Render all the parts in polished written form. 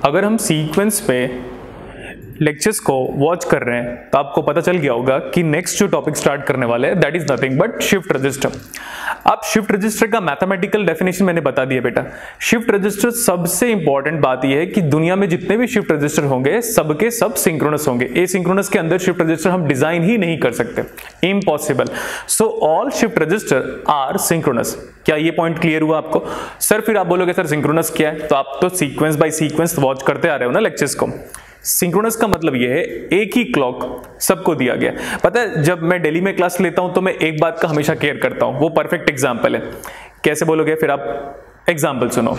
अगर हम सीक्वेंस पे लेक्चर्स को वॉच कर रहे हैं तो आपको पता चल गया होगा कि नेक्स्ट जो टॉपिक स्टार्ट करने वाले हैं that is nothing but shift register. अब शिफ्ट रजिस्टर का मैथमेटिकल डेफिनेशन मैंने बता दिया बेटा। शिफ्ट रजिस्टर सबसे इंपॉर्टेंट बात यह है कि दुनिया में जितने भी शिफ्ट रजिस्टर होंगे सबके सब सिंक्रोनस होंगे। एसिंक्रोनस के अंदर शिफ्ट रजिस्टर हम डिजाइन ही नहीं कर सकते, impossible. So all shift register are synchronous. क्या ये पॉइंट क्लियर हुआ आपको? सर फिर आप बोलोगे सर सिंक्रोनस क्या है, तो आप तो सीक्वेंस बाय सीक्वेंस वॉच करते आ रहे हो ना लेक्चर्स को। सिंक्रोनस का मतलब यह है एक ही क्लॉक सबको दिया गया। पता है जब मैं दिल्ली में क्लास लेता हूं तो मैं एक बात का हमेशा केयर करता हूं, वो परफेक्ट एग्जांपल है। कैसे बोलोगे फिर आप? एग्जांपल सुनो।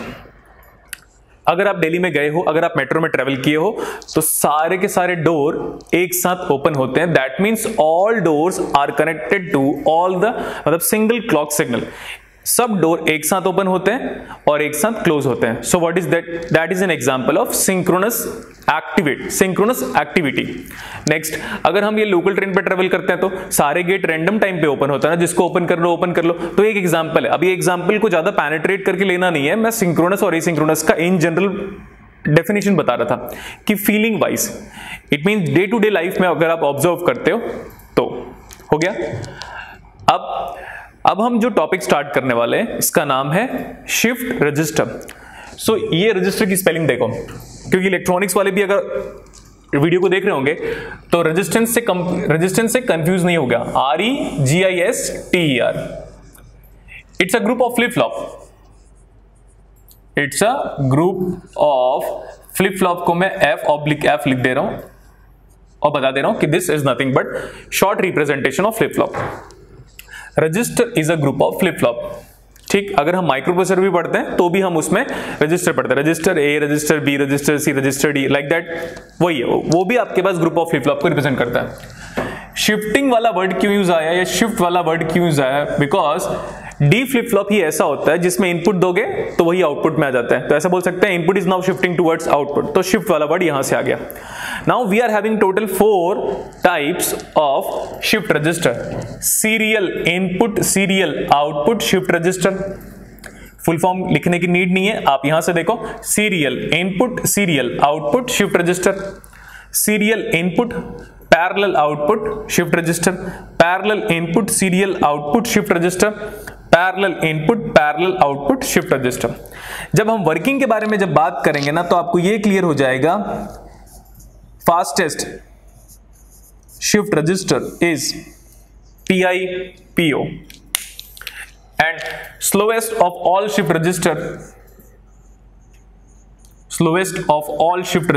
अगर आप दिल्ली में गए हो, अगर आप मेट्रो में ट्रेवल किए हो तो सारे के सारे डोर एक साथ ओपन होते हैं। That means all doors are connected to all the मतलब सिंगल क्लॉक सिग्नल। सब डोर एक साथ ओपन होते हैं और एक साथ क्लोज होते हैं। So what is that? That is an example of synchronous activity. Next, अगर हम ये लोकल ट्रेन पे ट्रेवल करते हैं तो सारे गेट रैंडम टाइम पे ओपन होता है ना, जिसको ओपन कर लो। तो एक एग्जांपल है। अब ये एग्जांपल को ज्यादा पेनिट्रेट करके लेना नहीं है, मैं सिंक्रोनस और एसिंक्रोनस का इन जनरल डेफिनेशन बता रहा था कि feeling wise it means day to day life में अगर आप ऑब्जर्व करते हो तो हो गया। अब हम जो टॉपिक स्टार्ट करने वाले हैं इसका नाम है शिफ्ट रजिस्टर। सो ये रजिस्टर की स्पेलिंग देखो, क्योंकि इलेक्ट्रॉनिक्स वाले भी अगर वीडियो को देख रहे होंगे तो रेजिस्टेंस से कंफ्यूज नहीं होगा। REGISTER। It's a group of flip flop. It's a group of flip flop को मैं F लिख दे रहा हूं और बता दे रहा हूं कि this is nothing but short representation of flip flop. Register is a group of flip flop. ठीक, अगर हम माइक्रोप्रोसेसर भी पढ़ते हैं तो भी हम उसमें रजिस्टर पढ़ते हैं। Register A, register B, register C, register D, like that. वही है, वो भी आपके पास ग्रुप ऑफ फ्लिप फ्लॉप को रिप्रेजेंट करता है। शिफ्टिंग वाला वर्ड क्यों यूज आया या शिफ्ट वाला वर्ड क्यों यूज आया? बिकॉज डी फ्लिप फ्लॉप ही ऐसा होता है जिसमें इनपुट दोगे तो वही आउटपुट में आ जाता है। तो ऐसा बोल सकते हैं input is now shifting towards output, तो शिफ्ट वाला वर्ड यहां से आ गया। Now we are having total 4 types of shift register. Serial input, serial output shift register. Full form लिखने की नीड नहीं है, आप यहां से देखो। Serial input, serial output shift register. Serial input, parallel output shift register. Parallel input, serial output shift register. Parallel input, parallel output shift register. जब हम वर्किंग के बारे में जब बात करेंगे ना तो आपको यह क्लियर हो जाएगा। Fastest shift register is PIPO and slowest of all shift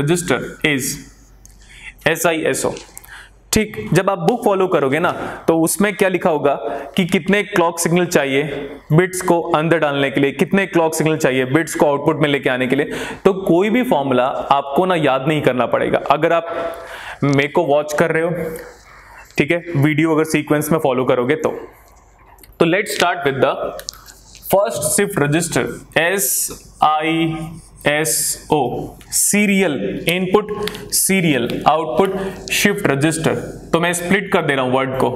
register is SISO। ठीक, जब आप बुक फॉलो करोगे ना तो उसमें क्या लिखा होगा कि कितने क्लॉक सिग्नल चाहिए बिट्स को अंदर डालने के लिए, कितने क्लॉक सिग्नल चाहिए बिट्स को आउटपुट में लेके आने के लिए। तो कोई भी फॉर्मूला आपको ना याद नहीं करना पड़ेगा अगर आप मेरे को वॉच कर रहे हो, ठीक है, वीडियो अगर सीक्वेंस में फॉलो करोगे तो let's start with the first shift register SISO, serial input, serial output shift register. तो मैं स्प्लिट कर दे रहा हूं वर्ड को।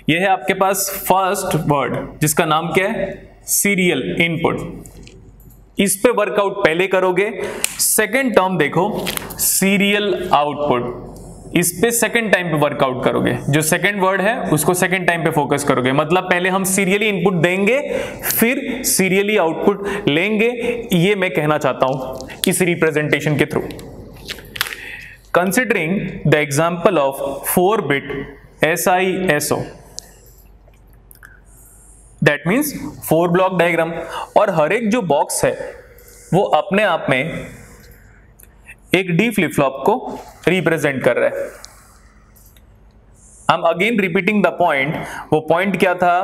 यह है आपके पास फर्स्ट वर्ड जिसका नाम क्या है? Serial input. इस पे वर्कआउट पहले करोगे। सेकेंड टर्म देखो सीरियल आउटपुट, इस पे सेकेंड टाइम पे वर्कआउट करोगे। जो सेकेंड वर्ड है उसको सेकेंड टाइम पे फोकस करोगे। मतलब पहले हम सीरियली इनपुट देंगे फिर सीरियली आउटपुट लेंगे, ये मैं कहना चाहता हूं इस रिप्रेजेंटेशन के through. Considering the example of 4-bit SISO, that means 4 block diagram, और हर एक जो बॉक्स है वो अपने आप में एक डी फ्लिप फ्लॉप को रिप्रेजेंट कर रहा है। हम अगेन रिपीटिंग द पॉइंट। वो पॉइंट क्या था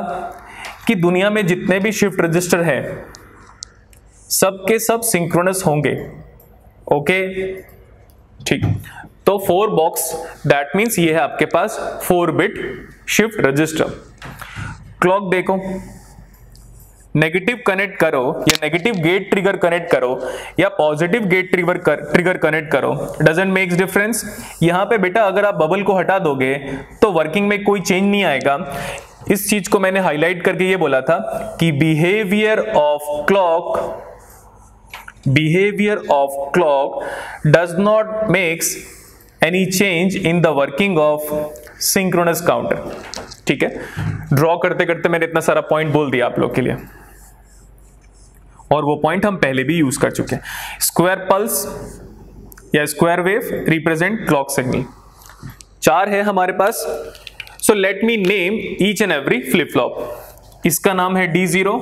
कि दुनिया में जितने भी शिफ्ट रजिस्टर है सबके सब सिंक्रोनस होंगे। ओके, ठीक। तो 4 बॉक्स, दैट मीन्स ये है आपके पास 4-bit शिफ्ट रजिस्टर। क्लॉक देखो, नेगेटिव कनेक्ट करो या नेगेटिव गेट ट्रिगर कनेक्ट करो या पॉजिटिव गेट ट्रिगर कनेक्ट करो, डजंट मेक्स डिफरेंस। यहां पे बेटा अगर आप बबल को हटा दोगे तो वर्किंग में कोई चेंज नहीं आएगा। इस चीज को मैंने हाईलाइट करके ये बोला था कि behaviour of clock behavior of clock does not makes any change in the working of synchronous counter। ठीक है, ड्रॉ करते करते मैंने इतना सारा पॉइंट बोल दिया आप लोग के लिए, और वो पॉइंट हम पहले भी यूज कर चुके हैं। स्क्वायर पल्स या square wave represent clock signal. 4 है हमारे पास। So let me name each and every flip flop. इसका नाम है D0,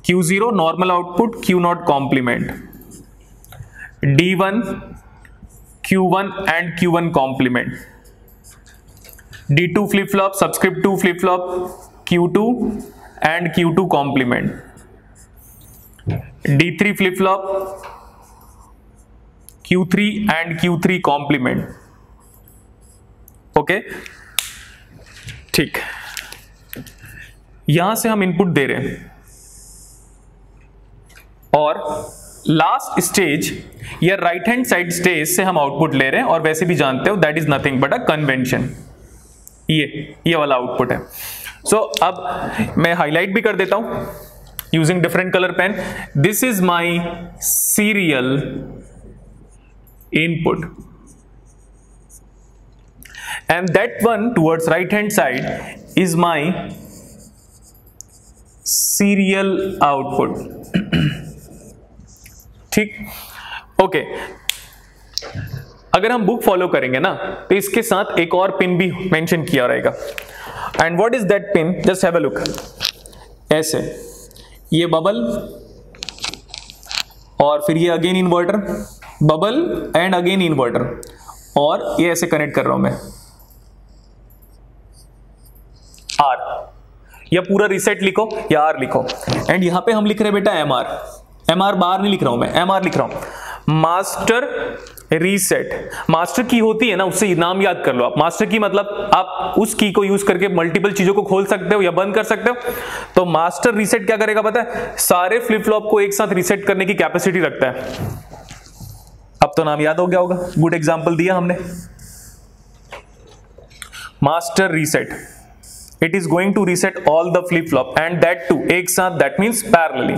Q0 normal output, Q0 complement, D1, Q1 and Q1 complement, D2 flip flop, subscript 2 flip flop, Q2 and Q2 complement, D3 flip flop, Q3 and Q3 complement. Okay, ठीक, यहां से हम input दे रहे हैं और लास्ट स्टेज या right hand side stage से हम आउटपुट ले रहे हैं, और वैसे भी जानते हो that is nothing but a convention. ये वाला आउटपुट है। सो अब मैं हाईलाइट भी कर देता हूं using different colour pen. This is my serial input and that one towards right hand side is my serial output। ठीक, ओके। अगर हम बुक फॉलो करेंगे ना तो इसके साथ एक और पिन भी मेंशन किया रहेगा। And what is that pin? Just have a look. ऐसे ये बबल और फिर ये again inverter, bubble and again inverter, और ये ऐसे कनेक्ट कर रहा हूं मैं आर, या पूरा रीसेट लिखो या आर लिखो। एंड यहां पे हम लिख रहे हैं बेटा एम आर बार नहीं लिख रहा हूं मैं, एम आर लिख रहा हूं। मास्टर रीसेट, मास्टर की होती है ना, उससे नाम याद कर लो आप। मास्टर की मतलब आप उस की को यूज करके मल्टीपल चीजों को खोल सकते हो या बंद कर सकते हो। तो मास्टर रीसेट क्या करेगा पता है? सारे फ्लिप फ्लॉप को एक साथ रीसेट करने की कैपेसिटी रखता है। अब तो नाम याद हो गया होगा, गुड एग्जांपल दिया हमने। Master reset, it is going to reset all the flip flop and that too एक साथ, दैट मींस पैरेलली।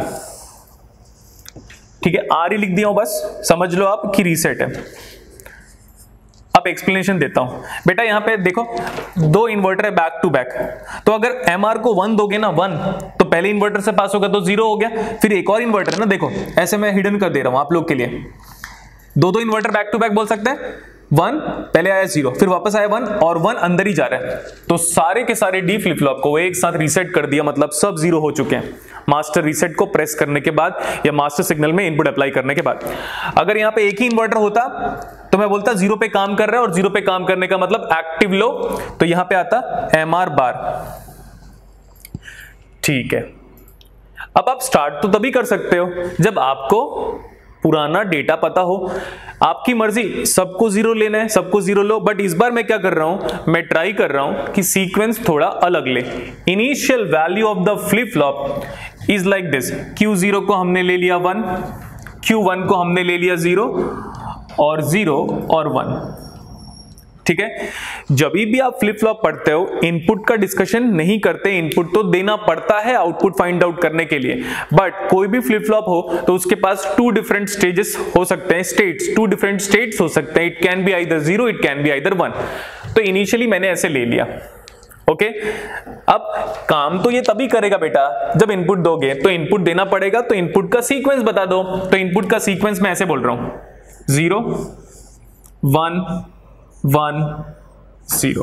ठीक है, आर ही लिख दिया हूं बस, समझ लो आप कि रीसेट है। अब एक्सप्लेनेशन देता हूं बेटा। यहां पे देखो 2 इन्वर्टर है बैक टू बैक, तो अगर एमआर को 1 दोगे ना 1, तो पहले इन्वर्टर से पास होगा तो 0 हो गया। फिर एक और इन्वर्टर है ना, देखो ऐसे मैं हिडन कर दे रहा हूं आप लोग के लिए। 2 इन्वर्टर बैक टू बैक बोल सकते हैं। 1 पहले आया 0, फिर वापस आया 1, और 1 अंदर ही जा रहा है। तो सारे के सारे डी फ्लिप फ्लॉप को एक साथ रीसेट कर दिया, मतलब सब 0 हो चुके हैं मास्टर रीसेट को प्रेस करने के बाद या मास्टर सिग्नल में इनपुट अप्लाई करने के बाद। अगर यहां पे एक ही इन्वर्टर होता तो मैं बोलता 0 पे काम कर रहा है, और 0 पे काम करने का मतलब एक्टिव लो, तो यहां पे आता एमआर बार। ठीक है, अब आप स्टार्ट तो तभी कर सकते हो जब आपको पुराना डेटा पता हो। आपकी मर्जी, सबको 0 लेना है सबको 0 लो, बट इस बार मैं क्या कर रहा हूं, मैं ट्राई कर रहा हूं कि सीक्वेंस थोड़ा अलग ले। Initial value of the flip flop is like this. Q0 को हमने ले लिया 1, Q1 को हमने ले लिया 0 और 0 और 1। ठीक है, जब भी आप फ्लिप फ्लॉप पढ़ते हो इनपुट का डिस्कशन नहीं करते। इनपुट तो देना पड़ता है आउटपुट फाइंड आउट करने के लिए, बट कोई भी फ्लिप फ्लॉप हो तो उसके पास 2 डिफरेंट स्टेजेस हो सकते हैं, स्टेट्स, 2 डिफरेंट स्टेट्स हो सकते हैं। It can be either 0, it can be either 1। तो इनिशियली मैंने ऐसे ले लिया। ओके, अब काम तो ये तभी करेगा बेटा जब इनपुट दोगे, तो इनपुट देना पड़ेगा, तो इनपुट का सीक्वेंस बता दो। तो इनपुट का सीक्वेंस मैं ऐसे बोल रहा हूं 0 1 1 0।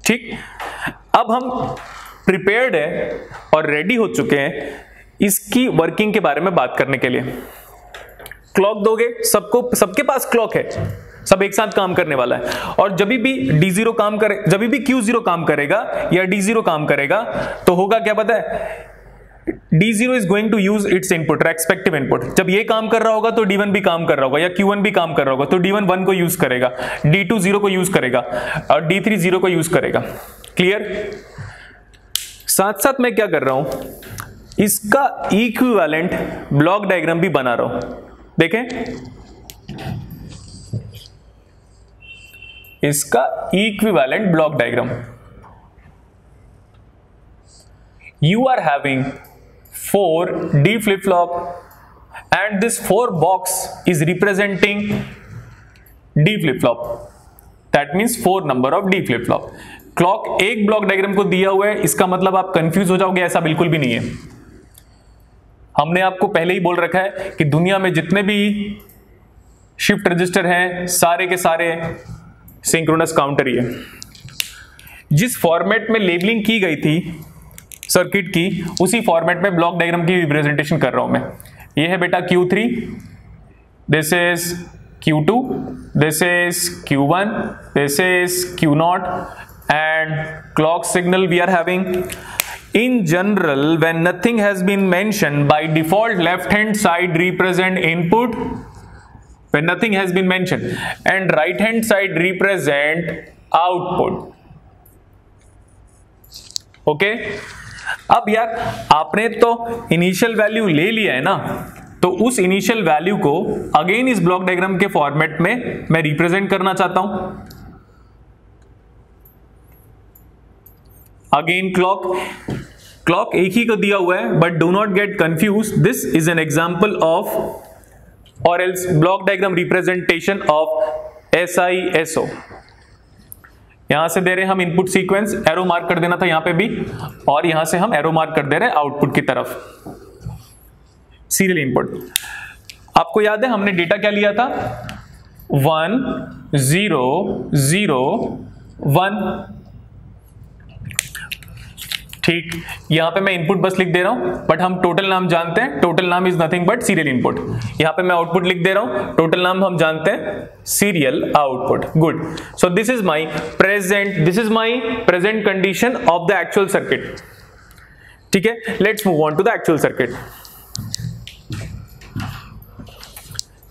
ठीक, अब हम प्रिपेयर्ड है और रेडी हो चुके हैं इसकी वर्किंग के बारे में बात करने के लिए। क्लॉक दोगे, सबके पास क्लॉक है, सब एक साथ काम करने वाला है। और जब भी D0 काम करे, जब भी Q0 काम करेगा या D0 काम करेगा, तो होगा क्या पता है? D0 is going to use its input, respective input। जब ये काम कर रहा होगा तो D1 भी काम कर रहा होगा, या Q1 भी काम कर रहा होगा, तो D1 1 को यूज करेगा, D2 0 को यूज करेगा और D3 0 को यूज करेगा। क्लियर? साथ साथ मैं क्या कर रहा हूं, इसका इक्विवेलेंट ब्लॉक डायग्राम भी बना रहा हूं। देखें, इसका equivalent block diagram. You are having 4 D flip flop, and this 4 box is representing D flip flop. That means 4 number of D flip flop. Clock एक ब्लॉक डायग्राम को दिया हुआ है, इसका मतलब आप कंफ्यूज हो जाओगे, ऐसा बिल्कुल भी नहीं है। हमने आपको पहले ही बोल रखा है कि दुनिया में जितने भी शिफ्ट रजिस्टर हैं सारे के सारे सिंक्रोनस काउंटर ही है। जिस फॉर्मेट में लेबलिंग की गई थी सर्किट की, उसी फॉर्मेट में ब्लॉक डायग्राम की रिप्रेजेंटेशन कर रहा हूं मैं। ये है बेटा Q3, this is Q2, this is Q1, this is Q0, and clock signal we are having. In general, when nothing has been mentioned, by default left hand side represent input when nothing has been mentioned, and right hand side represent output. Okay? अब यार आपने तो initial value ले लिया है ना, तो उस इनिशियल वैल्यू को अगेन इस ब्लॉक डायग्राम के फॉर्मेट में मैं रिप्रेजेंट करना चाहता हूं। अगेन क्लॉक एक ही को दिया हुआ है, but do not get confuse, this is an example of or else block diagram representation of SISO। यहां से दे रहे हम इनपुट सीक्वेंस, एरो मार्क कर देना था यहां पे भी, और यहां से हम एरो मार्क कर दे रहे आउटपुट की तरफ, सीरियल इनपुट। आपको याद है हमने डेटा क्या लिया था? 1 0 0 1। ठीक, यहां पे मैं इनपुट बस लिख दे रहा हूं, बट हम टोटल नाम जानते हैं, टोटल नाम is nothing but serial input. यहां पे मैं आउटपुट लिख दे रहा हूं, टोटल नाम हम जानते हैं serial output. Good, so this is my present condition of the actual circuit. ठीक है, let's move on to the actual circuit.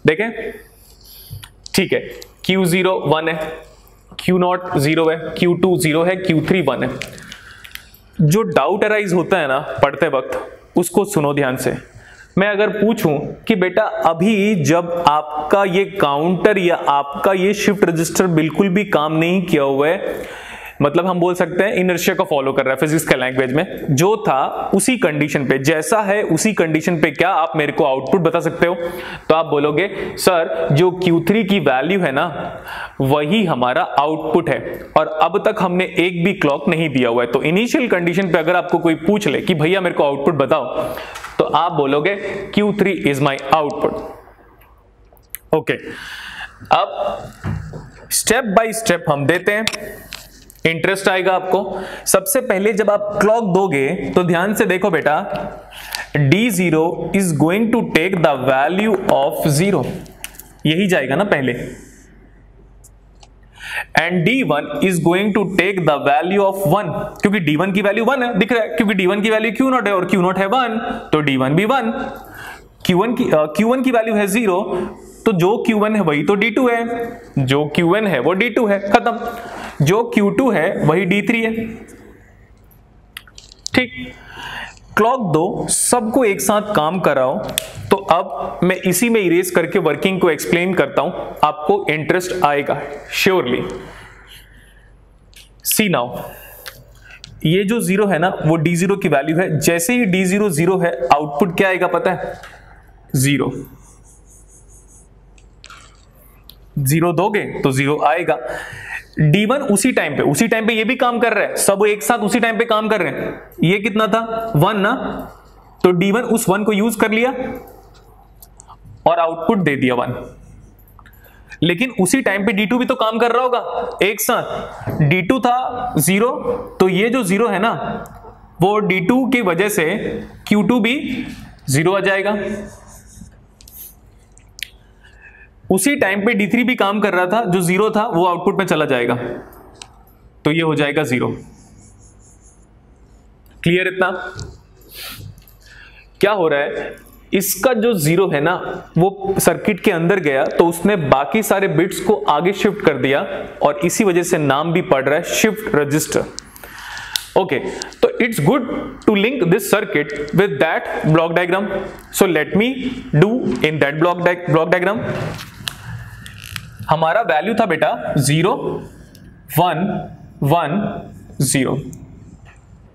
देखें, ठीक है, Q0 1 है, Q0 0 है, Q2 0 है, Q3 1 है। जो डाउट अराइज होता है ना पढ़ते वक्त, उसको सुनो ध्यान से। मैं अगर पूछूं कि बेटा अभी जब आपका ये काउंटर या आपका ये शिफ्ट रजिस्टर बिल्कुल भी काम नहीं किया हुआ है, मतलब हम बोल सकते हैं इनर्शिया को फॉलो कर रहा है फिजिक्स के लैंग्वेज में, जो था उसी कंडीशन पे, जैसा है उसी कंडीशन पे, क्या आप मेरे को आउटपुट बता सकते हो? तो आप बोलोगे सर जो Q3 की वैल्यू है ना वही हमारा आउटपुट है, और अब तक हमने एक भी क्लॉक नहीं दिया हुआ है। तो इनिशियल कंडीशन पे अगर आपको कोई पूछ ले कि भैया मेरे को आउटपुट बताओ, तो आप बोलोगे Q3 is my output. Okay, अब स्टेप बाय स्टेप हम देते हैं, इंटरेस्ट आएगा आपको। सबसे पहले जब आप क्लॉक दोगे तो ध्यान से देखो बेटा, D0 is going to take the value of 0, यही जाएगा ना पहले, and D1 is going to take the value of 1, क्योंकि D1 की वैल्यू 1 है, दिख रहा है, क्योंकि D1 की वैल्यू Q0 है और Q0 है 1, तो D1 भी 1। Q1 की वैल्यू है 0, तो जो Q1 है वही तो D2 है, जो Q1 है वो D2 है, खत्म। जो Q2 है वही D3 है। ठीक, क्लॉक दो, सबको एक साथ काम कराओ। तो अब मैं इसी में इरेज करके वर्किंग को एक्सप्लेन करता हूं, आपको इंटरेस्ट आएगा श्योरली। सी नाउ, ये जो 0 है ना वो D0 की वैल्यू है। जैसे ही D0 0 है, आउटपुट क्या आएगा पता है? 0। 0 दोगे तो 0 आएगा। D1 उसी टाइम पे ये भी काम कर रहा है, सब एक साथ उसी टाइम पे काम कर रहे हैं। ये कितना था? 1 ना, तो D1 उस 1 को यूज कर लिया और आउटपुट दे दिया 1। लेकिन उसी टाइम पे D2 भी तो काम कर रहा होगा एक साथ। D2 था 0, तो ये जो 0 है ना वो D2 की वजह से Q2 भी 0 आ जाएगा। उसी टाइम पे D3 भी काम कर रहा था, जो 0 था वो आउटपुट में चला जाएगा, तो ये हो जाएगा 0। क्लियर इतना? क्या हो रहा है, इसका जो 0 है ना वो सर्किट के अंदर गया तो उसने बाकी सारे बिट्स को आगे शिफ्ट कर दिया, और इसी वजह से नाम भी पड़ रहा है शिफ्ट रजिस्टर। ओके, तो it's good to link this circuit with that block diagram. So let me do in that block diagram. हमारा वैल्यू था बेटा 0 1 1 0।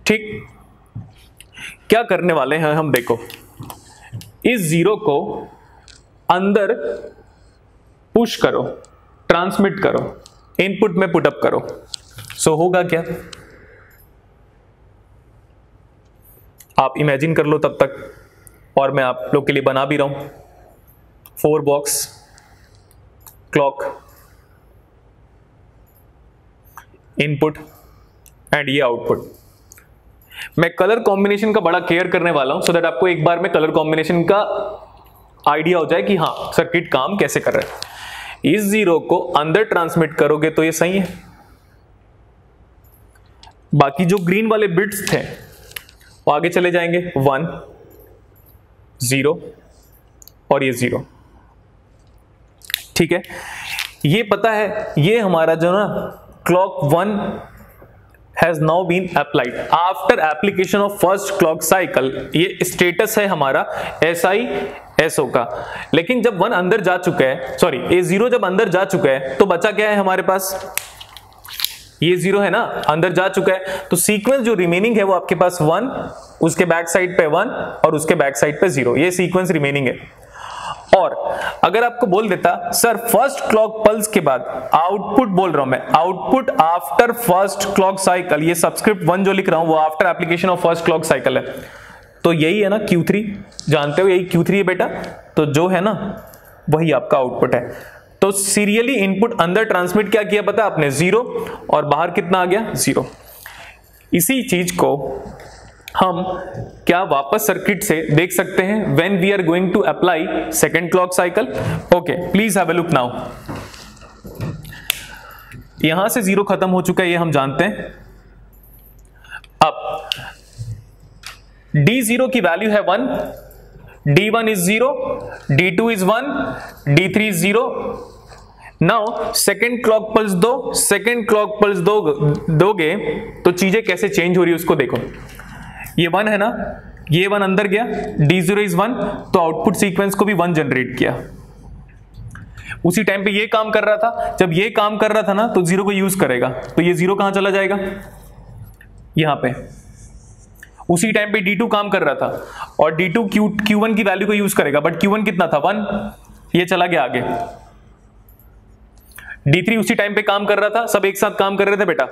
ठीक, क्या करने वाले हैं हम, देखो इस जीरो को अंदर पुश करो, ट्रांसमिट करो, इनपुट में पुटअप करो। सो होगा क्या, आप इमेजिन कर लो तब तक, और मैं आप लोग के लिए बना भी रहा हूं। 4 बॉक्स क्लॉक, इनपुट एंड ये आउटपुट। मैं कलर कॉम्बिनेशन का बड़ा केयर करने वाला हूं, सो दैट आपको एक बार में कलर कॉम्बिनेशन का आइडिया हो जाए कि हाँ सर्किट काम कैसे कर रहा है। इस जीरो को अंदर ट्रांसमिट करोगे तो ये सही है, बाकी जो ग्रीन वाले बिट्स थे वो आगे चले जाएंगे, 1 0 और ये 0। ठीक है, ये पता है, ये हमारा जो ना clock 1 has now been applied after application of first clock cycle। ये स्टेटस है हमारा SI SO का। लेकिन जब 1 अंदर जा चुका है, सॉरी ये 0 जब अंदर जा चुका है तो बचा क्या है हमारे पास, ये 0 है ना, अंदर जा चुका है, तो सीक्वेंस जो रिमेनिंग है वो आपके पास 1, उसके बैक साइड पे 1 और उसके बैक साइड पे 0, ये सीक्वेंस रिमेनिंग है। और अगर आपको बोल देता सर फर्स्ट क्लॉक पल्स के बाद आउटपुट, बोल रहा हूं मैं, output after first clock cycle, ये सबस्क्रिप्ट 1 जो लिख रहा हूं वो after application of first clock cycle है, तो यही है ना Q3, जानते हो यही Q3 है बेटा, तो जो है ना वही आपका आउटपुट है। तो सीरियली इनपुट अंदर ट्रांसमिट क्या किया पता आपने, 0, और बाहर कितना आ गया, 0। इसी चीज को हम क्या वापस सर्किट से देख सकते हैं when we are going to apply second clock cycle. Okay, please have a look now. यहां से 0 खत्म हो चुका है, ये हम जानते हैं। अब D0 की वैल्यू है 1, D1 is 0, D2 is 1, D3 is 0। Now second clock pulse दो, सेकेंड क्लॉक पल्स दोगे तो चीजें कैसे चेंज हो रही है उसको देखो। ये 1 है ना, ये 1 अंदर गया, D0 इज 1, तो आउटपुट सीक्वेंस को भी 1 जनरेट किया। उसी टाइम पे ये काम कर रहा था, जब ये काम कर रहा था ना तो 0 को यूज करेगा, तो ये 0 कहां चला जाएगा, यहां पे। उसी टाइम पे D2 काम कर रहा था और D2 Q1 की वैल्यू को यूज करेगा, बट Q1 कितना था, 1, ये चला गया आगे। D3 उसी टाइम पे काम कर रहा था, सब एक साथ काम कर रहे थे बेटा,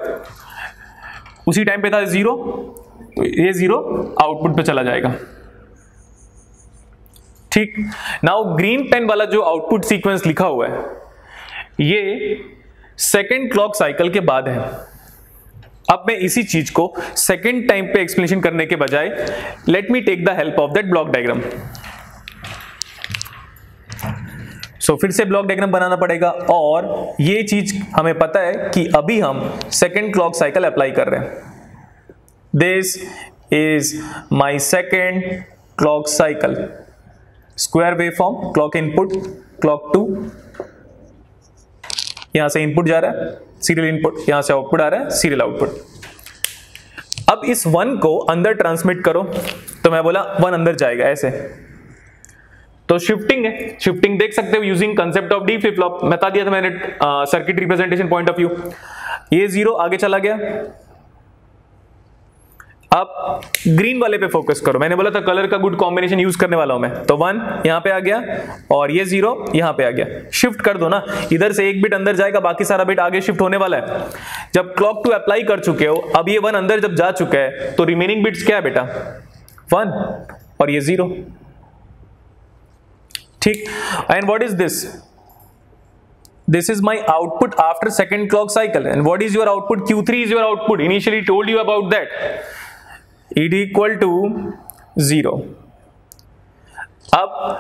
उसी टाइम पे था 0, तो ये 0 आउटपुट पे चला जाएगा। ठीक, नाउ ग्रीन पेन वाला जो आउटपुट सीक्वेंस लिखा हुआ है ये सेकेंड क्लॉक साइकिल के बाद है। अब मैं इसी चीज को सेकेंड टाइम पे एक्सप्लेनेशन करने के बजाय let me take the help of that block diagram. So फिर से ब्लॉक डायग्राम बनाना पड़ेगा, और ये चीज हमें पता है कि अभी हम सेकेंड क्लॉक साइकिल अप्लाई कर रहे हैं। This is my second clock cycle. Square waveform, clock input, clock 2, यहां से इनपुट जा रहा है सीरियल इनपुट, यहां से आउटपुट आ रहा है सीरियल आउटपुट। अब इस 1 को अंदर ट्रांसमिट करो, तो मैं बोला 1 अंदर जाएगा ऐसे, तो शिफ्टिंग है, शिफ्टिंग देख सकते हो using concept of D flip flop, बता दिया था मैंने circuit representation point of view. ये 0 आगे चला गया। अब ग्रीन वाले पे फोकस करो, मैंने बोला था कलर का गुड कॉम्बिनेशन यूज करने वाला हूं मैं, तो 1 यहां पे आ गया और ये 0 यहां पे आ गया। शिफ्ट कर दो ना, इधर से एक बिट अंदर जाएगा, बाकी सारा बिट आगे शिफ्ट होने वाला है। जब क्लॉक 2 अप्लाई कर चुके हो, अब ये 1 अंदर जब जा चुका है, तो रिमेनिंग बिट्स क्या है बेटा, 1 और ये 0। ठीक, and what is this, this is my output after second clock cycle, and what is your output, Q3 is your output, initially told you about that, it equal to 0। अब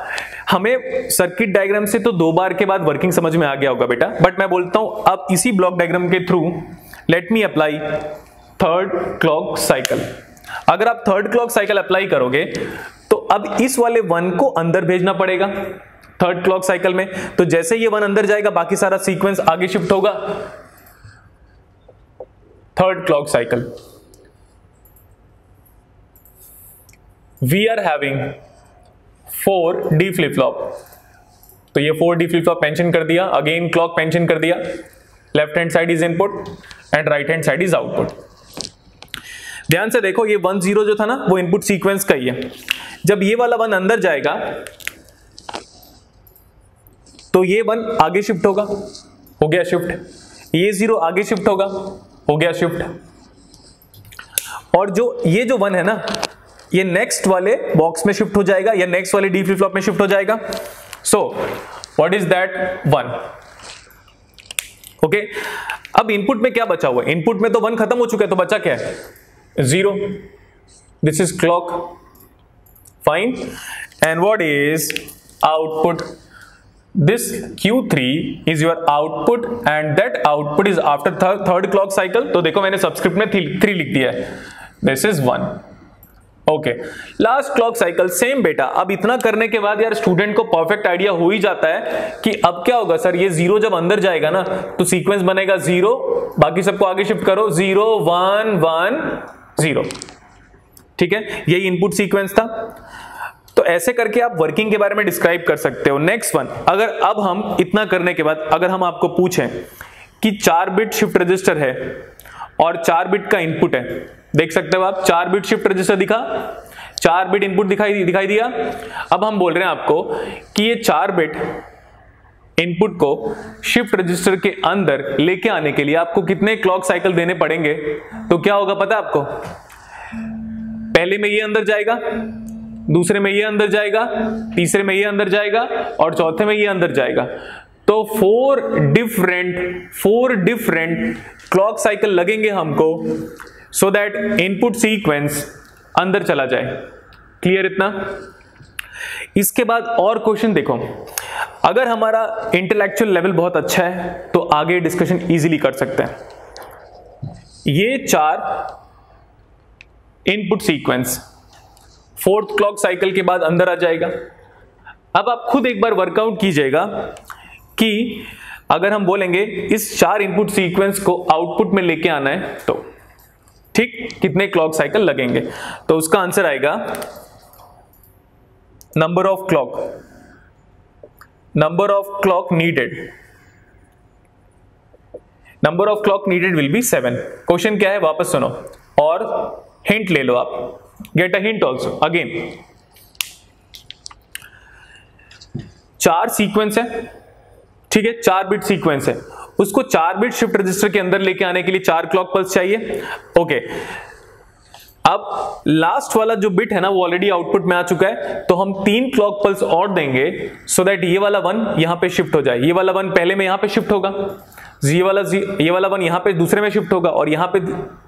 हमें circuit diagram से तो 2 बार के बाद working समझ में आ गया होगा बेटा, बट मैं बोलता हूं अब इसी ब्लॉक डायग्राम के through let me apply third clock cycle. अगर आप थर्ड क्लॉक साइकिल अप्लाई करोगे तो अब इस वाले 1 को अंदर भेजना पड़ेगा थर्ड क्लॉक साइकिल में, तो जैसे ये 1 अंदर जाएगा बाकी सारा सीक्वेंस आगे शिफ्ट होगा। Third clock cycle we are having 4 D flip flop, तो ये 4 डी फ्लिप फ्लॉप मेंशन कर दिया, अगेन क्लॉक मेंशन कर दिया, left hand side is input and right hand side is output. ध्यान से देखो, ये 1 0 जो था ना वो इनपुट सीक्वेंस का ही है। जब ये वाला 1 अंदर जाएगा तो ये 1 आगे शिफ्ट होगा, हो गया शिफ्ट। ये 0 आगे शिफ्ट होगा, हो गया शिफ्ट। और ये जो 1 है ना, ये नेक्स्ट वाले बॉक्स में शिफ्ट हो जाएगा या नेक्स्ट वाले डी फ्लिप फ्लॉप में शिफ्ट हो जाएगा। So what is that? 1। Okay, अब इनपुट में क्या बचा हुआ है? इनपुट में तो 1 खत्म हो चुका है, तो बचा क्या है? 0। This is clock, fine. And what is output? This Q3 is your output and that output is after third clock cycle। तो देखो मैंने सबस्क्रिप्ट में 3 लिख दिया है। This is 1। Okay, last clock cycle same बेटा। अब इतना करने के बाद यार स्टूडेंट को परफेक्ट आइडिया हो ही जाता है कि अब क्या होगा सर, ये 0 जब अंदर जाएगा ना तो सीक्वेंस बनेगा 0, बाकी सबको आगे शिफ्ट करो, 0 1 1 0। ठीक है, यही इनपुट सीक्वेंस था। तो ऐसे करके आप वर्किंग के बारे में डिस्क्राइब कर सकते हो। नेक्स्ट वन, अगर अब हम इतना करने के बाद अगर हम आपको पूछें कि 4 बिट शिफ्ट रजिस्टर है और 4 बिट का इनपुट है, देख सकते हो आप 4 बिट शिफ्ट रजिस्टर दिखा, 4 बिट इनपुट दिखाई दिया। अब हम बोल रहे हैं आपको कि ये 4 बिट इनपुट को शिफ्ट रजिस्टर के अंदर लेके आने के लिए आपको कितने क्लॉक साइकिल देने पड़ेंगे। तो क्या होगा पता है आपको? पहले में ये अंदर जाएगा, दूसरे में ये अंदर जाएगा, तीसरे में ये अंदर जाएगा और चौथे में ये अंदर जाएगा। तो 4 डिफरेंट क्लॉक साइकिल लगेंगे हमको, सो दैट इनपुट सीक्वेंस अंदर चला जाए। क्लियर इतना? इसके बाद और क्वेश्चन देखो, अगर हमारा इंटेलेक्चुअल लेवल बहुत अच्छा है तो आगे डिस्कशन इजीली कर सकते हैं। ये 4 input sequence 4th clock cycle के बाद अंदर आ जाएगा। अब आप खुद एक बार वर्कआउट कीजिएगा कि अगर हम बोलेंगे इस 4 इनपुट सीक्वेंस को आउटपुट में लेके आना है तो ठीक कितने क्लॉक साइकिल लगेंगे। तो उसका आंसर आएगा number of clock needed will be 7। Question क्या है वापस सुनो और हिंट ले लो आप। Get a hint also again। 4 sequence है, ठीक है, 4 बिट सीक्वेंस है, उसको 4 बिट शिफ्ट रजिस्टर के अंदर लेके आने के लिए 4 क्लॉक पल्स चाहिए। ओके, अब लास्ट वाला जो बिट है ना वो ऑलरेडी आउटपुट में आ चुका है, तो हम 3 क्लॉक पल्स और देंगे सो दैट ये वाला 1 यहां पे शिफ्ट हो जाए। ये वाला 1 पहले में यहां पे शिफ्ट होगा, ये वाला 1 यहां पे दूसरे में शिफ्ट होगा और यहां पे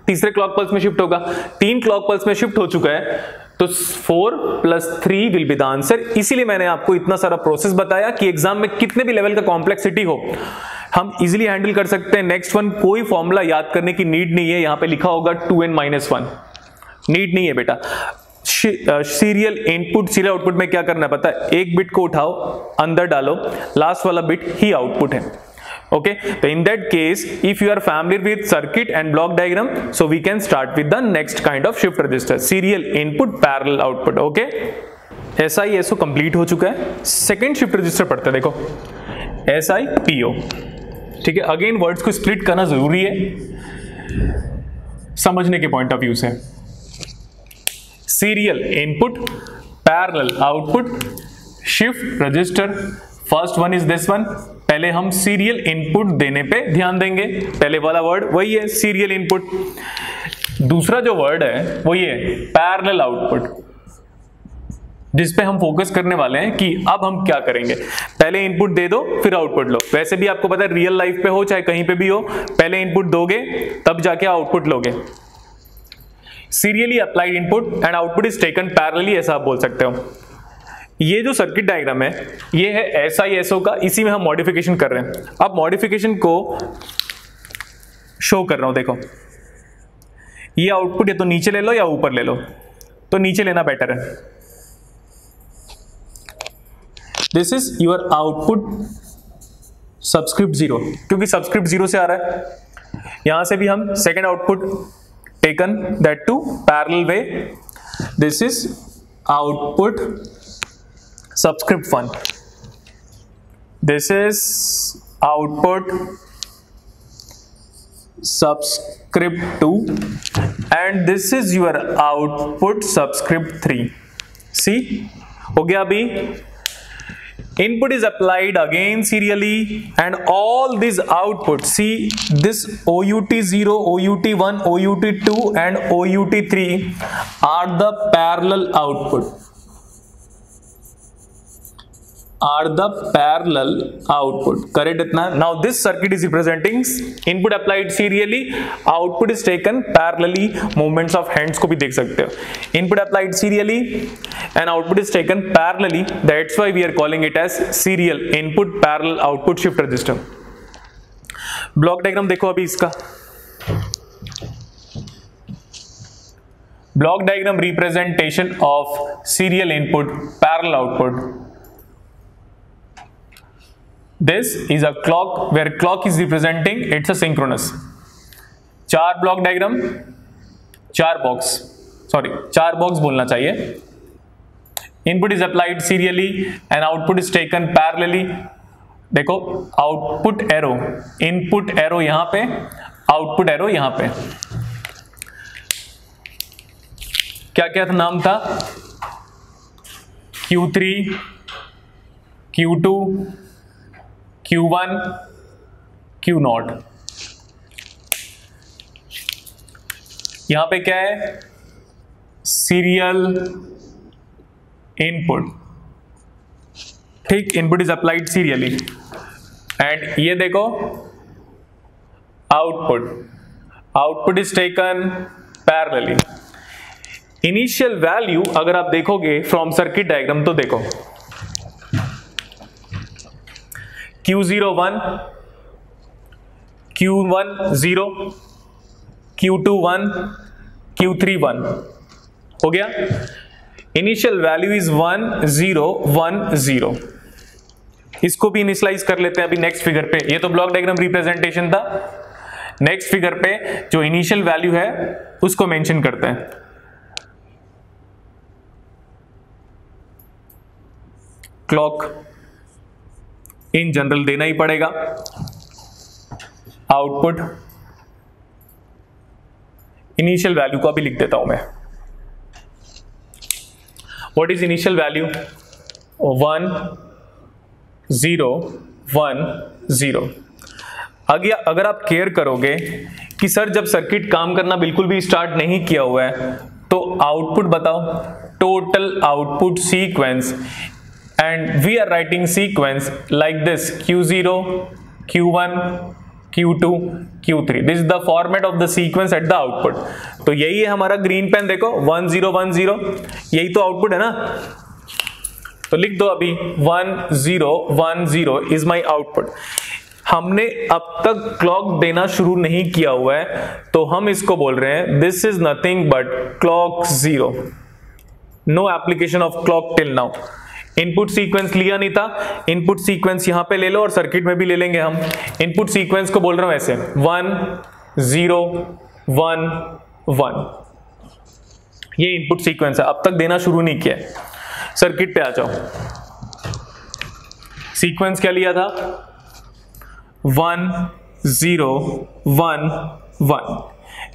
तीसरे क्लॉक पल्स में शिफ्ट होगा। 3 क्लॉक पल्स में शिफ्ट हो चुका है, तो 4 + 3 विल बी द आंसर। इसीलिए मैंने आपको इतना सारा प्रोसेस बताया कि एग्जाम में कितने भी लेवल का कॉम्प्लेक्सिटी हो हम इजीली हैंडल कर सकते हैं। नेक्स्ट वन, कोई फॉर्मूला याद करने की नीड नहीं है, यहां पे लिखा होगा 2n-1, नीड नहीं है बेटा। सीरियल इनपुट सीरियल आउटपुट में क्या करना है पता है? एक बिट को उठाओ, अंदर डालो, लास्ट वाला बिट ही आउटपुट है। Okay, so in that case if you are familiar with circuit and block diagram, so we can start with the next kind of shift register, serial input parallel output। okay, SI-SO complete हो चुका है। Second shift register पढ़ते हैं, देखो SI-PO। ठीक है, again words को split करना जरूरी है समझने के पॉइंट ऑफ व्यू से। Serial input, parallel output, shift register. First one is this one. पहले हम सीरियल इनपुट देने पे ध्यान देंगे, पहले वाला वर्ड वही है सीरियल इनपुट। दूसरा जो वर्ड है वो ये पैरेलल आउटपुट, जिस पे हम फोकस करने वाले हैं कि अब हम क्या करेंगे। पहले इनपुट दे दो फिर आउटपुट लो। वैसे भी आपको पता है रियल लाइफ पे हो चाहे कहीं पे भी हो, पहले इनपुट दोगे तब जाके आउटपुट लोगे। Serially applied input and output is taken parallelly, ऐसा आप बोल सकते हो। ये जो सर्किट डायग्राम है ये है SI-SO का, इसी में हम मॉडिफिकेशन कर रहे हैं। अब मॉडिफिकेशन को शो कर रहा हूं, देखो ये आउटपुट या तो नीचे ले लो या ऊपर ले लो, तो नीचे लेना बेटर है। This is your output subscript 0, क्योंकि सबस्क्रिप्ट 0 से आ रहा है। यहां से भी हम second output taken that to parallel way. This is output subscript 1, this is output subscript 2 and this is your output subscript 3. सी हो गया अभी. Input is applied again serially and all these outputs, see this OUT0, OUT1, OUT2 and OUT3 are the parallel output. Correct itna? Now this circuit is representing input applied serially, output is taken parallelly. Movements of hands को भी देख सकते हो. Input applied serially and output is taken parallelly. That's why we are calling it as serial input parallel output shift register. Block diagram देखो अभी इसका. Block diagram representation of serial input parallel output. This is a clock where clock is representing, it's a synchronous. 4 block diagram, 4 box बोलना चाहिए. Input is applied serially and output is taken parallelly. देखो output arrow, input arrow यहां पे, output arrow यहां पे. क्या क्या था नाम था? Q3, Q2, Q1, Q0. यहां पे क्या है? Serial input. ठीक, input is applied serially. And ये देखो output is taken parallelly. Initial value अगर आप देखोगे फ्रॉम सर्किट डायग्राम तो देखो Q0 1, Q1 0, Q2 1, Q3 1. हो गया. Initial value is 1 0 1 0. इसको भी इनिशियलाइज कर लेते हैं अभी नेक्स्ट फिगर पे. ये तो ब्लॉक डायग्राम रिप्रेजेंटेशन था. नेक्स्ट फिगर पे जो इनिशियल वैल्यू है उसको मेंशन करते हैं. क्लॉक इन जनरल देना ही पड़ेगा. आउटपुट इनिशियल वैल्यू को अभी लिख देता हूं मैं. What is initial value? 1 0 1 0. अगर आप केयर करोगे कि सर जब सर्किट काम करना बिल्कुल भी स्टार्ट नहीं किया हुआ है तो आउटपुट बताओ. Total output sequence. And we are writing sequence like this: Q0, Q1, Q2, Q3. This is the format of the sequence at the output. तो यही है हमारा ग्रीन पेन. देखो 1 0 1 0, यही तो आउटपुट है ना. तो लिख दो अभी 1 0 1 0 is my output. हमने अब तक क्लॉक देना शुरू नहीं किया हुआ है तो हम इसको बोल रहे हैं this is nothing but clock 0. No application of clock till now. Input sequence लिया नहीं था, इनपुट सीक्वेंस यहां पे ले लो और सर्किट में भी ले लेंगे हम. इनपुट सीक्वेंस को बोल रहा हूं ऐसे 1 0 1 1. ये इनपुट सीक्वेंस है, अब तक देना शुरू नहीं किया. सर्किट पे आ जाओ. सीक्वेंस क्या लिया था? 1 0 1 1.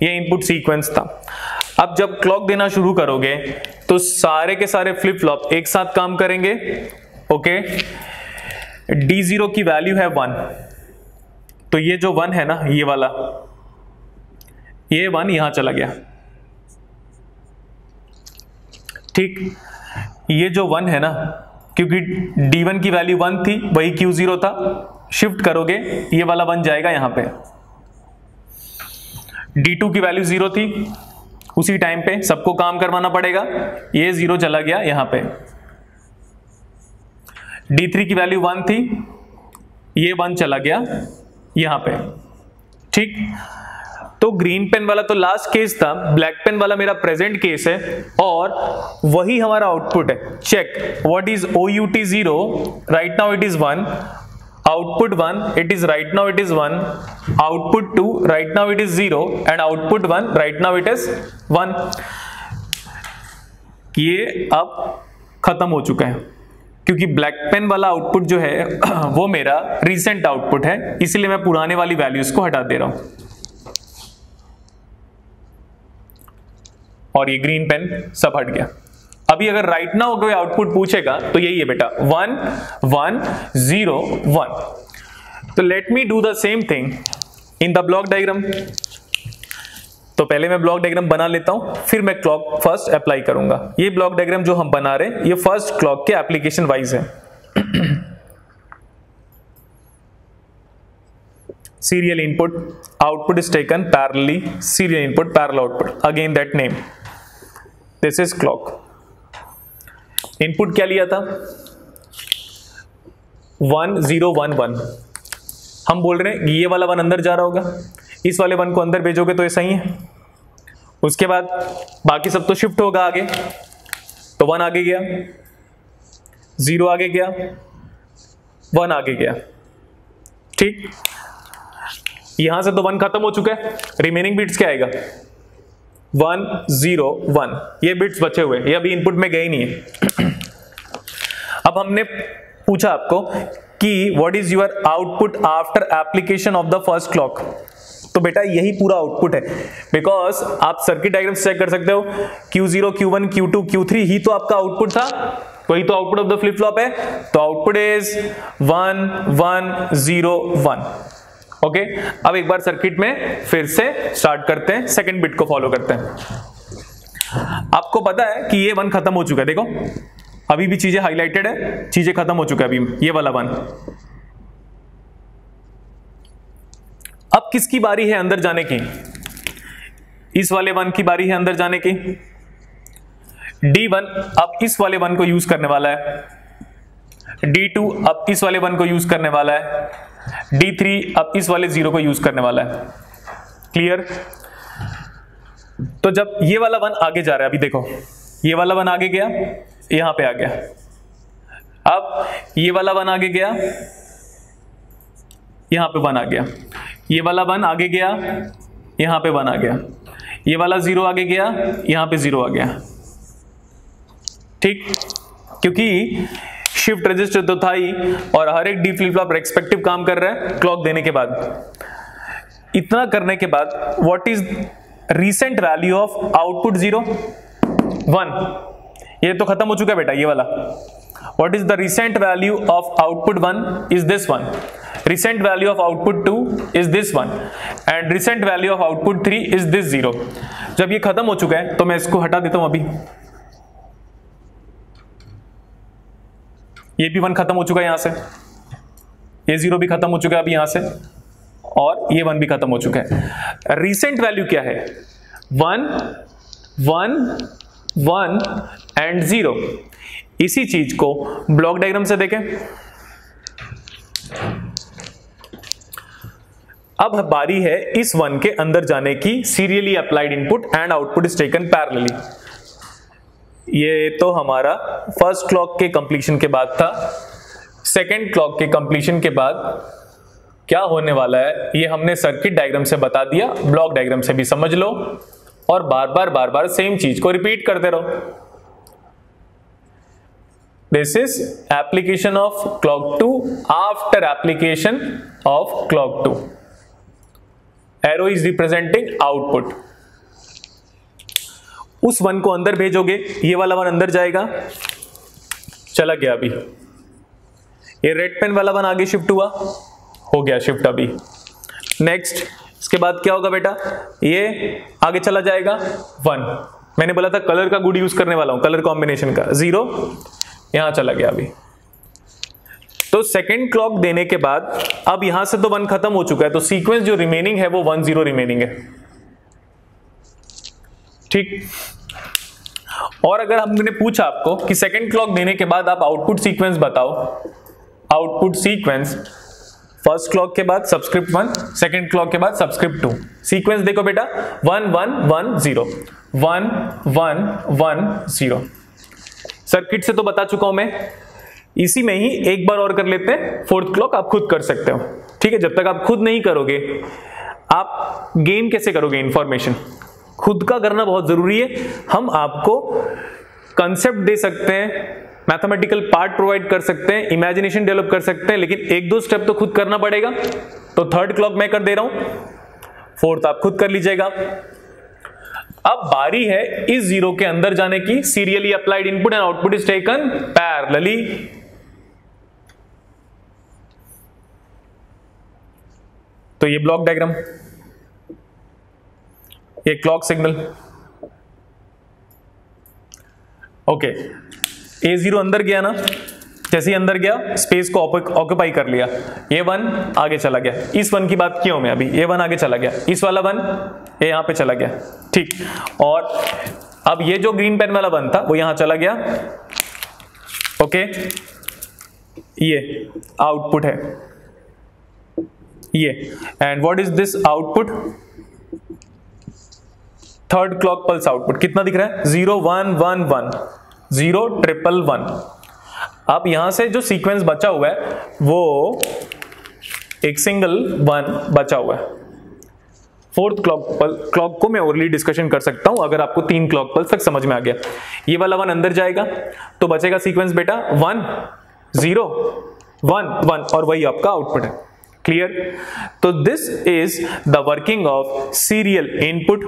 ये इनपुट सीक्वेंस था. अब जब क्लॉक देना शुरू करोगे तो सारे के सारे फ्लिप फ्लॉप एक साथ काम करेंगे. ओके. D0 की वैल्यू है 1, तो ये जो 1 है ना, ये वाला, ये 1 यहां चला गया. ठीक, ये जो 1 है ना, क्योंकि D1 की वैल्यू 1 थी, वही Q0 था, शिफ्ट करोगे ये वाला 1 जाएगा यहां पे. D2 की वैल्यू 0 थी, उसी टाइम पे सबको काम करवाना पड़ेगा, ये 0 चला गया यहां पे. D3 की वैल्यू 1 थी, ये 1 चला गया यहां पे. ठीक, तो ग्रीन पेन वाला तो लास्ट केस था, ब्लैक पेन वाला मेरा प्रेजेंट केस है और वही हमारा आउटपुट है. Check what is OUT0. Right now it is 1. Output 1, it is right now it is 1. Output 2, right now it is 0. And output 1, right now it is 1. ये अब खत्म हो चुका है क्योंकि ब्लैक पेन वाला आउटपुट जो है वो मेरा रिसेंट आउटपुट है, इसलिए मैं पुराने वाली वैल्यूज को हटा दे रहा हूं. और ये ग्रीन पेन सब हट गया। अभी अगर राइट नाउ कोई आउटपुट पूछेगा तो यही है बेटा 1 1 0 1। तो late me do the same thing in the block diagram. तो पहले मैं ब्लॉक डायग्राम बना लेता हूं, फिर मैं क्लॉक फर्स्ट अप्लाई करूंगा। ये ब्लॉक डायग्राम जो हम बना रहे हैं ये फर्स्ट क्लॉक के एप्लीकेशन वाइज है। serial input, output is taken parallelly, serial input, parallel output, again that name, this is clock। input क्या लिया था 1 0 1 1, हम बोल रहे हैं ये वाला 1 अंदर जा रहा होगा, इस वाले 1 को अंदर भेजोगे तो ये सही है। उसके बाद बाकी सब तो शिफ्ट होगा आगे, तो 1 आगे गया, 0 आगे गया, 1 आगे गया, ठीक। यहां से तो 1 खत्म हो चुका है, रिमेनिंग बिट्स क्या आएगा 1 0 1, ये बिट्स बचे हुए, ये अभी इनपुट में गए ही नहीं है। अब हमने पूछा आपको कि what is your output after application of the first clock, तो बेटा यही पूरा आउटपुट है, बिकॉज आप सर्किट डायग्राम चेक कर सकते हो Q0 Q1 Q2 Q3 ही तो आपका आउटपुट था, वही तो output of the flip flop है। तो आउटपुट इज 1 1 0 1। ओके, अब एक बार सर्किट में फिर से स्टार्ट करते हैं, सेकंड बिट को फॉलो करते हैं। आपको पता है कि ये 1 खत्म हो चुका है, देखो अभी भी चीजें हाईलाइटेड है, चीजें खत्म हो चुका है अभी ये वाला 1। अब किसकी बारी है अंदर जाने की, इस वाले 1 की बारी है अंदर जाने की। D1 अब इस वाले 1 को यूज करने वाला है, D2 अब इस वाले 1 को यूज करने वाला है, D3 अब इस वाले 0 को यूज करने वाला है। क्लियर? तो जब ये वाला 1 आगे जा रहा है, अभी देखो ये वाला 1 आगे गया, यहां पे आ गया, अब ये वाला 1 आगे गया, यहां पे 1 आ गया, ये वाला 1 आगे गया, यहां पे 1 आ गया, ये वाला 0 आगे गया, यहां पे 0 आ गया, ठीक। क्योंकि शिफ्ट रजिस्टर तो था ही और हर एक डी फ्लिप फ्लॉप रेस्पेक्टिव काम कर रहा है क्लॉक देने के बाद। इतना करने के बाद what is recent value of output 0 1, ये तो खत्म हो चुका है बेटा ये वाला। What is the recent value of output 1 is this 1, recent value of output 2 is this one and recent value of output 3 is this 0। जब ये खत्म हो चुका है तो मैं इसको हटा देता हूं, अभी ये भी 1 खत्म हो चुका है यहां से, ये 0 भी खत्म हो चुका है अभी यहां से, और ये 1 भी खत्म हो चुका है। रिसेंट वैल्यू क्या है 1 1 1 एंड 0। इसी चीज को ब्लॉक डायग्राम से देखें। अब बारी है इस 1 के अंदर जाने की, serially applied input and output is taken parallelly. ये तो हमारा फर्स्ट क्लॉक के कंप्लीशन के बाद था। सेकंड क्लॉक के कंप्लीशन के बाद क्या होने वाला है ये हमने सर्किट डायग्राम से बता दिया, ब्लॉक डायग्राम से भी समझ लो और बार बार सेम चीज को रिपीट करते रहो। This is application of clock 2 after application of clock 2। Arrow is representing output. उस 1 को अंदर भेजोगे, ये वाला 1 अंदर जाएगा, चला गया अभी। ये रेड पेन वाला 1 आगे शिफ्ट हुआ, हो गया शिफ्ट अभी। नेक्स्ट इसके बाद क्या होगा बेटा, ये आगे चला जाएगा 1। मैंने बोला था कलर का गुड यूज करने वाला हूं, कलर कॉम्बिनेशन का, 0 यहां चला गया अभी। तो सेकेंड क्लॉक देने के बाद अब यहां से तो 1 खत्म हो चुका है, तो सीक्वेंस जो रिमेनिंग है वो 1 0 रिमेनिंग है, ठीक। और अगर हमने पूछा आपको कि सेकेंड क्लॉक देने के बाद आप आउटपुट सीक्वेंस बताओ, आउटपुट सीक्वेंस फर्स्ट क्लॉक के बाद सबस्क्रिप्ट 1, सेकेंड क्लॉक के बाद सबस्क्रिप्ट 2। सीक्वेंस देखो बेटा 1 1 1 0 1 1 1 0। सर्किट से तो बता चुका हूं मैं, इसी में ही एक बार और कर लेते हैं। फोर्थ क्लॉक आप खुद कर सकते हो, ठीक है। जब तक आप खुद नहीं करोगे आप गेन कैसे करोगे इंफॉर्मेशन, खुद का करना बहुत जरूरी है। हम आपको कंसेप्ट दे सकते हैं, मैथमेटिकल पार्ट प्रोवाइड कर सकते हैं, इमेजिनेशन डेवलप कर सकते हैं, लेकिन 1-2 स्टेप तो खुद करना पड़ेगा। तो थर्ड क्लॉक मैं कर दे रहा हूं, फोर्थ आप खुद कर लीजिएगा। अब बारी है इस जीरो के अंदर जाने की। Serially applied input and output is taken parallelly. तो ये ब्लॉक डायग्राम, ये क्लॉक सिग्नल। ओके, A0 अंदर गया ना, जैसे ही अंदर गया स्पेस को ऑक्यूपाई कर लिया, ये 1 आगे चला गया। इस 1 की बात क्यों मैं अभी, ये 1 आगे चला गया, इस वाला 1 ये यहां पे चला गया, ठीक। और अब ये जो ग्रीन पेन वाला 1 था वो यहां चला गया। ओके, ये आउटपुट है ये, and what is this output, third clock pulse output. कितना दिख रहा है, 0 1 1 1 0 1 1 1। अब यहां से जो सीक्वेंस बचा हुआ है वो एक सिंगल 1 बचा हुआ है। फोर्थ क्लॉक को मैं ओरली डिस्कशन कर सकता हूं अगर आपको 3 क्लॉक पल्स तक समझ में आ गया। ये वाला 1 अंदर जाएगा तो बचेगा सीक्वेंस बेटा 1 0 1 1 और वही आपका आउटपुट है। क्लियर? तो this is the working of serial input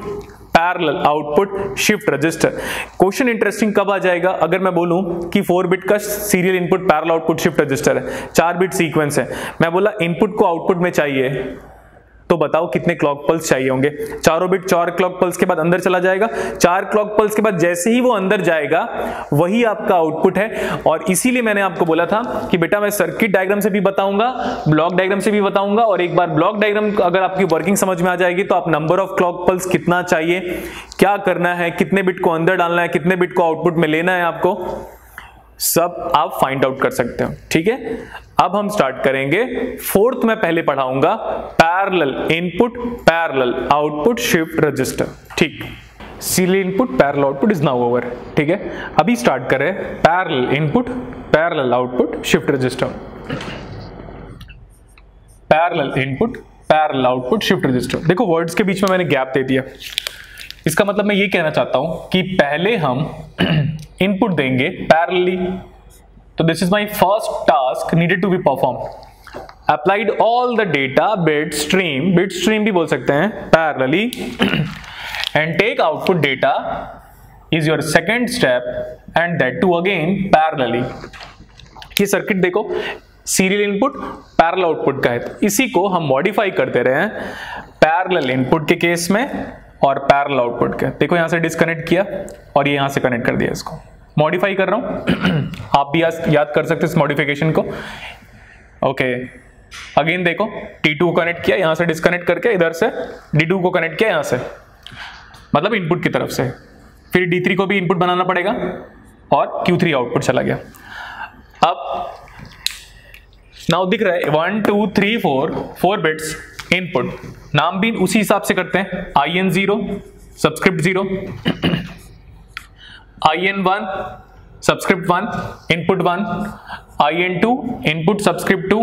parallel output shift register. Question interesting कब आ जाएगा, अगर मैं बोलूं कि 4 बिट का serial input parallel output shift register है, 4 बिट सीक्वेंस है, मैं बोला इनपुट को आउटपुट में चाहिए, तो बताओ कितने क्लॉक पल्स चाहिए होंगे। चारों बिट 4 क्लॉक पल्स के बाद अंदर चला जाएगा, 4 क्लॉक पल्स के बाद जैसे ही वो अंदर जाएगा वही आपका आउटपुट है। और इसीलिए मैंने आपको बोला था कि बेटा मैं सर्किट डायग्राम से भी बताऊंगा, ब्लॉक डायग्राम से भी बताऊंगा, और एक बार ब्लॉक डायग्राम अगर आपकी वर्किंग समझ में आ जाएगी तो आप नंबर ऑफ क्लॉक पल्स कितना चाहिए, क्या करना है, कितने बिट को अंदर डालना है, कितने बिट को आउटपुट में लेना है, आपको सब आप फाइंड आउट कर सकते हो। ठीक है, अब हम स्टार्ट करेंगे। फोर्थ में पहले पढ़ाऊंगा parallel input parallel output shift register. ठीक, serial input parallel output is now over. ठीक है, अभी स्टार्ट करें parallel input parallel output shift register. Parallel input parallel output shift register. देखो वर्ड्स के बीच में मैंने गैप दे दिया, इसका मतलब मैं ये कहना चाहता हूं कि पहले हम इनपुट देंगे पैरेलली। तो this is my first task needed to be perform. Applied all the data bit stream भी बोल सकते हैं parallelly, and take output data is your second step and that too again parallelly. ये circuit देखो serial input parallel output का है, तो इसी को हम मॉडिफाई करते रहे हैं पैरेलल इनपुट के केस में और पैरेलल आउटपुट के। देखो यहां से डिस्कनेक्ट किया और ये यहां से कनेक्ट कर दिया, इसको मॉडिफाई कर रहा हूं। आप भी याद कर सकते हैं इस मॉडिफिकेशन को। ओके, अगेन देखो T2 को कनेक्ट किया, यहां से डिस्कनेक्ट करके इधर से D2 को कनेक्ट किया, यहां से मतलब इनपुट की तरफ से, फिर D3 को भी इनपुट बनाना पड़ेगा और Q3 आउटपुट चला गया। अब नाउ दिख रहा है 1 2 3 4 बिट्स इनपुट, नाम भी उसी हिसाब से करते हैं। IN0 subscript 0, IN1 subscript 1 input 1, IN2 input subscript 2,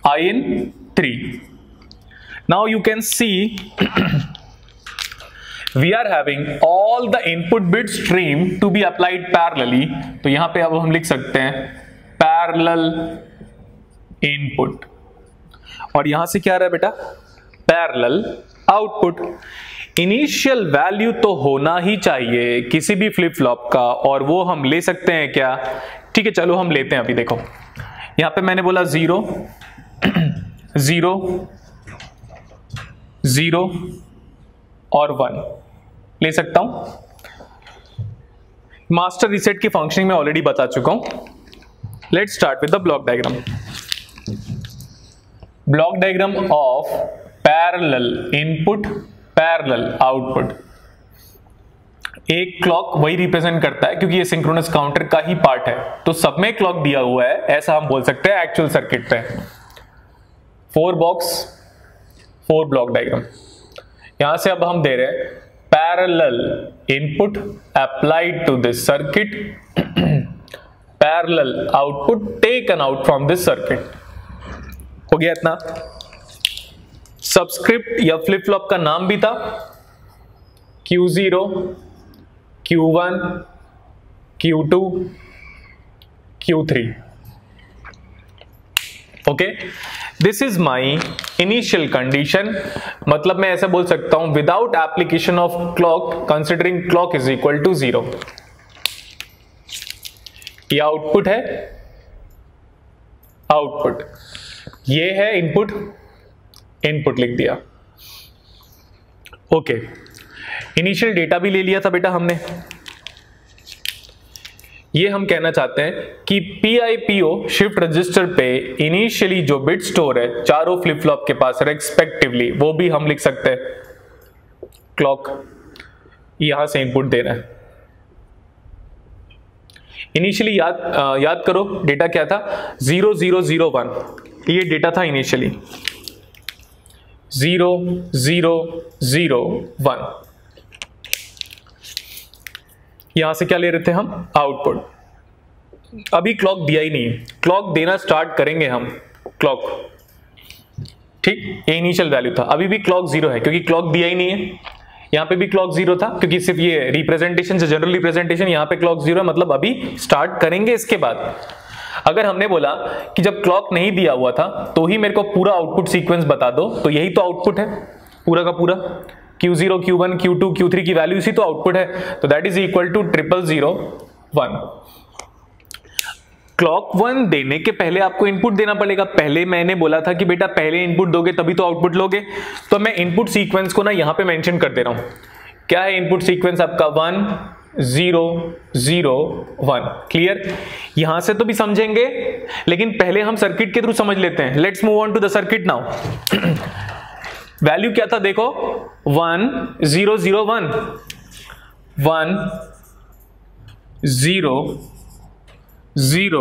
IN3। now you can see we are having all the input bit stream to be applied parallelly। तो यहां पे अब हम लिख सकते हैं parallel input, और यहां से क्या आ रहा है बेटा पैरेलल आउटपुट। इनिशियल वैल्यू तो होना ही चाहिए किसी भी फ्लिप फ्लॉप का, और वो हम ले सकते हैं क्या, ठीक है चलो हम लेते हैं। अभी देखो यहां पे मैंने बोला 0 0 0 और 1 ले सकता हूं। मास्टर रीसेट की फंक्शनिंग में ऑलरेडी बता चुका हूं। Let's start with the block diagram. Block diagram of parallel input parallel output. एक क्लॉक वही रिप्रेजेंट करता है क्योंकि ये सिंक्रोनस काउंटर का ही पार्ट है, तो सब में क्लॉक दिया हुआ है, ऐसा हम बोल सकते हैं एक्चुअल सर्किट पे। 4 बॉक्स 4 ब्लॉक डायग्राम। यहां से अब हम दे रहे हैं parallel input applied to this circuit, parallel output taken out from this circuit. हो गया इतना। सबस्क्रिप्ट या फ्लिप फ्लॉप का नाम भी था Q0 Q1 Q2 Q3। Okay, this is my initial condition, मतलब मैं ऐसा बोल सकता हूं without application of clock considering clock is equal to 0। ये आउटपुट है, आउटपुट ये है इनपुट, इनपुट लिख दिया। ओके, इनिशियल डेटा भी ले लिया था बेटा हमने। ये हम कहना चाहते हैं कि PIPO शिफ्ट रजिस्टर पे इनिशियली जो बिट स्टोर है चारों फ्लिप फ्लॉप के पास रेस्पेक्टिवली, वो भी हम लिख सकते हैं क्लॉक, यहां से इनपुट दे रहे हैं। इनिशियली याद करो डेटा क्या था, 0 0 0 1, ये डेटा था इनिशियली 0 0 0 1। यहां से क्या ले रहे थे हम, आउटपुट। अभी क्लॉक दिया ही नहीं है, क्लॉक देना स्टार्ट करेंगे हम, क्लॉक, ठीक, ये इनिशियल वैल्यू था। अभी भी क्लॉक 0 है क्योंकि क्लॉक दिया ही नहीं है। यहां पे भी क्लॉक 0 था क्योंकि सिर्फ ये रिप्रेजेंटेशन से जनरल रिप्रेजेंटेशन, यहां पे क्लॉक 0 है, मतलब अभी स्टार्ट करेंगे इसके बाद। अगर हमने बोला कि जब क्लॉक नहीं दिया हुआ था तो ही मेरे को पूरा आउटपुट सीक्वेंस बता दो, तो यही तो आउटपुट है पूरा का पूरा। Q0, Q1, Q2, Q3 की वैल्यू इसी तो आउटपुट है, तो that is equal to 0 0 1। Clock 1 देने के पहले आपको इनपुट देना पड़ेगा। पहले मैंने बोला था कि बेटा पहले इनपुट दोगे तभी तो आउटपुट लोगे, तो मैं इनपुट सीक्वेंस को ना यहां पे मेंशन कर दे रहा हूं। क्या है इनपुट सीक्वेंस आपका, 1 0 0 1। क्लियर, यहां से तो भी समझेंगे, लेकिन पहले हम सर्किट के थ्रू समझ लेते हैं। Let's move on to the circuit now. Value क्या था देखो, 1 0 0 1 1 0 0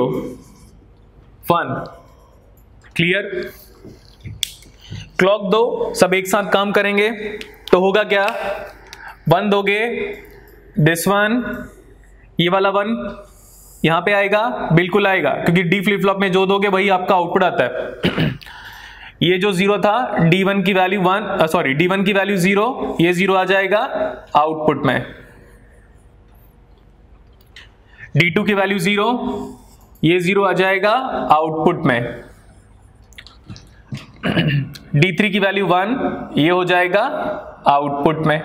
1। क्लियर, क्लॉक दो, सब एक साथ काम करेंगे तो होगा क्या, 1 दोगे, दिस 1, ये वाला 1 यहां पे आएगा, बिल्कुल आएगा क्योंकि डी फ्लिप फ्लॉप में जो दोगे वही आपका आउटपुट आता है। ये जो 0 था, D1 की वैल्यू 1, सॉरी D1 की वैल्यू 0, ये 0 आ जाएगा आउटपुट में। D2 की वैल्यू 0, ये 0 आ जाएगा आउटपुट में। D3 की वैल्यू 1, ये हो जाएगा आउटपुट में।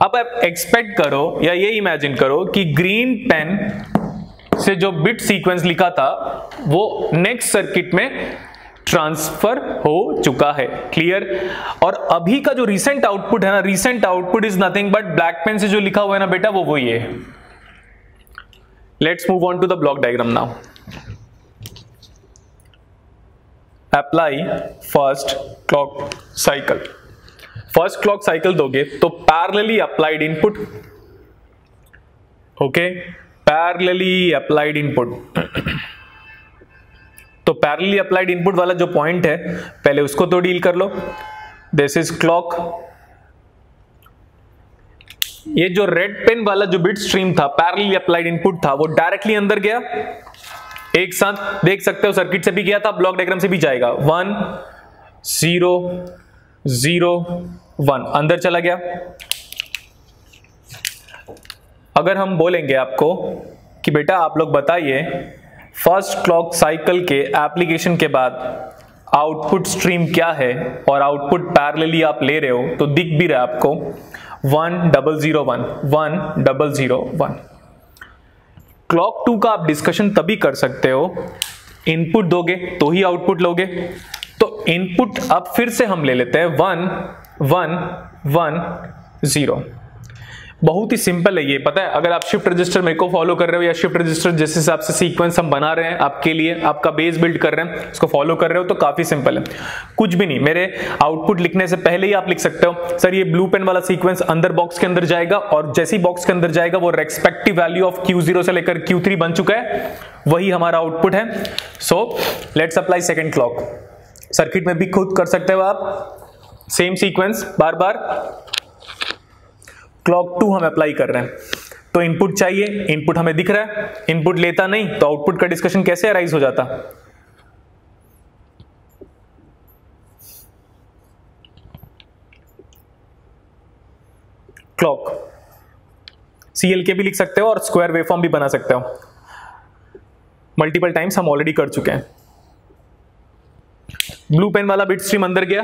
अब आप एक्सपेक्ट करो या ये इमेजिन करो कि ग्रीन पेन से जो बिट सीक्वेंस लिखा था वो नेक्स्ट सर्किट में ट्रांसफर हो चुका है। क्लियर, और अभी का जो रिसेंट आउटपुट है ना, recent output is nothing but black pen से जो लिखा हुआ है ना बेटा, वो वही है। Let's move on to the block diagram now. Apply first clock cycle. First clock cycle दोगे तो parallelly applied input, okay, parallelly applied input. तो पैरेलली अप्लाइड इनपुट वाला जो पॉइंट है पहले उसको तो डील कर लो। This is clock. ये जो रेड पेन वाला जो बिट स्ट्रीम था, पैरेलली अप्लाइड इनपुट था, वो डायरेक्टली अंदर गया, एक साथ देख सकते हो सर्किट से भी गया था, ब्लॉक डायग्राम से भी जाएगा। 1 0 0 1 अंदर चला गया। अगर हम बोलेंगे आपको कि बेटा आप लोग बताइए फर्स्ट क्लॉक साइकिल के एप्लीकेशन के बाद आउटपुट स्ट्रीम क्या है और आउटपुट पैरेलली आप ले रहे हो, तो दिख भी रहा है आपको 1 0 0 1 1 0 0 1। क्लॉक 2 का आप डिस्कशन तभी कर सकते हो, इनपुट दोगे तो ही आउटपुट लोगे। तो इनपुट अब फिर से हम ले लेते हैं 1 1 1 0। बहुत ही सिंपल है ये, पता है। अगर आप शिफ्ट रजिस्टर मेरे को फॉलो कर रहे हो या शिफ्ट रजिस्टर जिस हिसाब से सीक्वेंस हम बना रहे हैं आपके लिए, आपका बेस बिल्ड कर रहे हैं, उसको फॉलो कर रहे हो तो काफी सिंपल है। कुछ भी नहीं, मेरे आउटपुट लिखने से पहले ही आप लिख सकते हो सर ये ब्लू पेन वाला सीक्वेंस अंदर बॉक्स के अंदर जाएगा, और जैसे ही बॉक्स के अंदर जाएगा वो रेस्पेक्टिव वैल्यू ऑफ Q0 से लेकर Q3 बन चुका है, वही हमारा आउटपुट है। So let's apply second clock. Circuit में भी खुद कर सकते हो आप, सेम सीक्वेंस बार बार। क्लॉक 2 हम अप्लाई कर रहे हैं तो इनपुट चाहिए, इनपुट हमें दिख रहा है, इनपुट लेता नहीं तो आउटपुट का डिस्कशन कैसे अराइज हो जाता। क्लॉक CLK भी लिख सकते हो और स्क्वायर वेवफॉर्म भी बना सकते हो। मल्टीपल टाइम्स हम ऑलरेडी कर चुके हैं। ब्लू पेन वाला बिट स्ट्रीम अंदर गया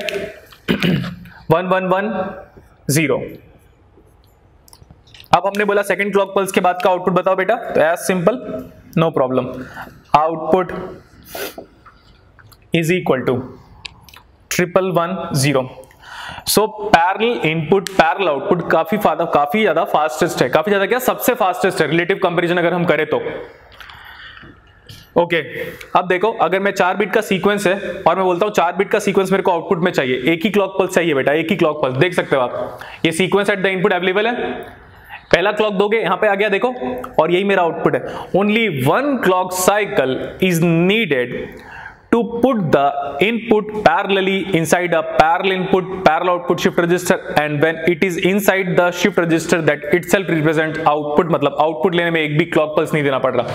1110। अब हमने बोला सेकंड क्लॉक पल्स के बाद का आउटपुट बताओ बेटा, तो as simple no problem, output is equal to 1110। So parallel input parallel output काफी ज्यादा फास्टेस्ट है, काफी ज्यादा क्या, सबसे फास्टेस्ट है रिलेटिव कंपैरिजन अगर हम करें तो। ओके अब देखो, अगर मैं 4 बिट का सीक्वेंस है और मैं बोलता हूं 4 बिट का सीक्वेंस मेरे को आउटपुट में चाहिए, एक ही क्लॉक पल्स चाहिए बेटा, एक ही क्लॉक पल्स, देख सकते हो आप ये sequence at the input available है, पहला क्लॉक दोगे यहां पे आ गया देखो, और यही मेरा आउटपुट है। Only 1 clock cycle is needed to put the input parallelly inside a parallel input parallel output shift register, and when it is inside the shift register that itself represent output, मतलब output लेने में एक भी clock pulse नहीं देना पड़ रहा,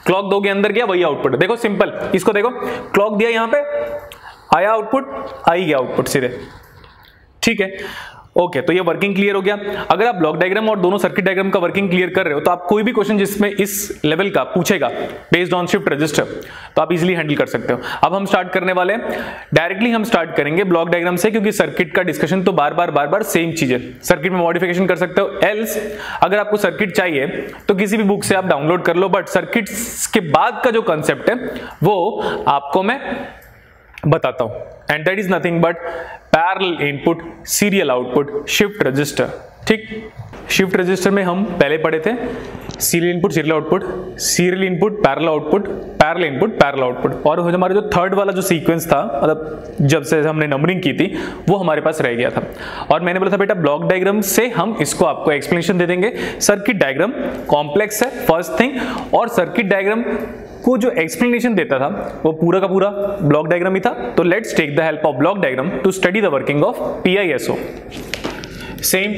clock दोगे अंदर गया वही आउटपुट। देखो सिंपल, इसको देखो, क्लॉक दिया यहां पे आया आउटपुट, आ ही गया आउटपुट सीधे, ठीक है। ओके तो ये वर्किंग क्लियर हो गया। अगर आप ब्लॉक डायग्राम और दोनों सर्किट डायग्राम का वर्किंग क्लियर कर रहे हो तो आप कोई भी क्वेश्चन जिसमें इस लेवल का पूछेगा बेस्ड ऑन शिफ्ट रजिस्टर तो आप इजीली हैंडल कर सकते हो। अब हम स्टार्ट करने वाले हैं, डायरेक्टली हम स्टार्ट करेंगे ब्लॉक डायग्राम से, क्योंकि सर्किट का डिस्कशन तो बार बार सेम चीज है, सर्किट में मॉडिफिकेशन कर सकते हो। एल्स अगर आपको सर्किट चाहिए तो किसी भी बुक से आप डाउनलोड कर लो, बट सर्किट के बाद का जो कंसेप्ट है वो आपको मैं बताता हूं, and that is nothing but parallel input serial output shift register. ठीक, शिफ्ट रजिस्टर में हम पहले पढ़े थे serial input serial output, serial input parallel output, parallel input parallel output, और हमारा जो थर्ड वाला जो सीक्वेंस था, मतलब जब से हमने नंबरिंग की थी वो हमारे पास रह गया था। और मैंने बोला था बेटा ब्लॉक डायग्राम से हम इसको आपको एक्सप्लेनेशन दे देंगे। सर्किट डायग्राम कॉम्प्लेक्स है फर्स्ट थिंग, और सर्किट डायग्राम को जो एक्सप्लेनेशन देता था वो पूरा का पूरा ब्लॉक डायग्राम ही था। तो let's take the help of block diagram to study the working of PISO। Same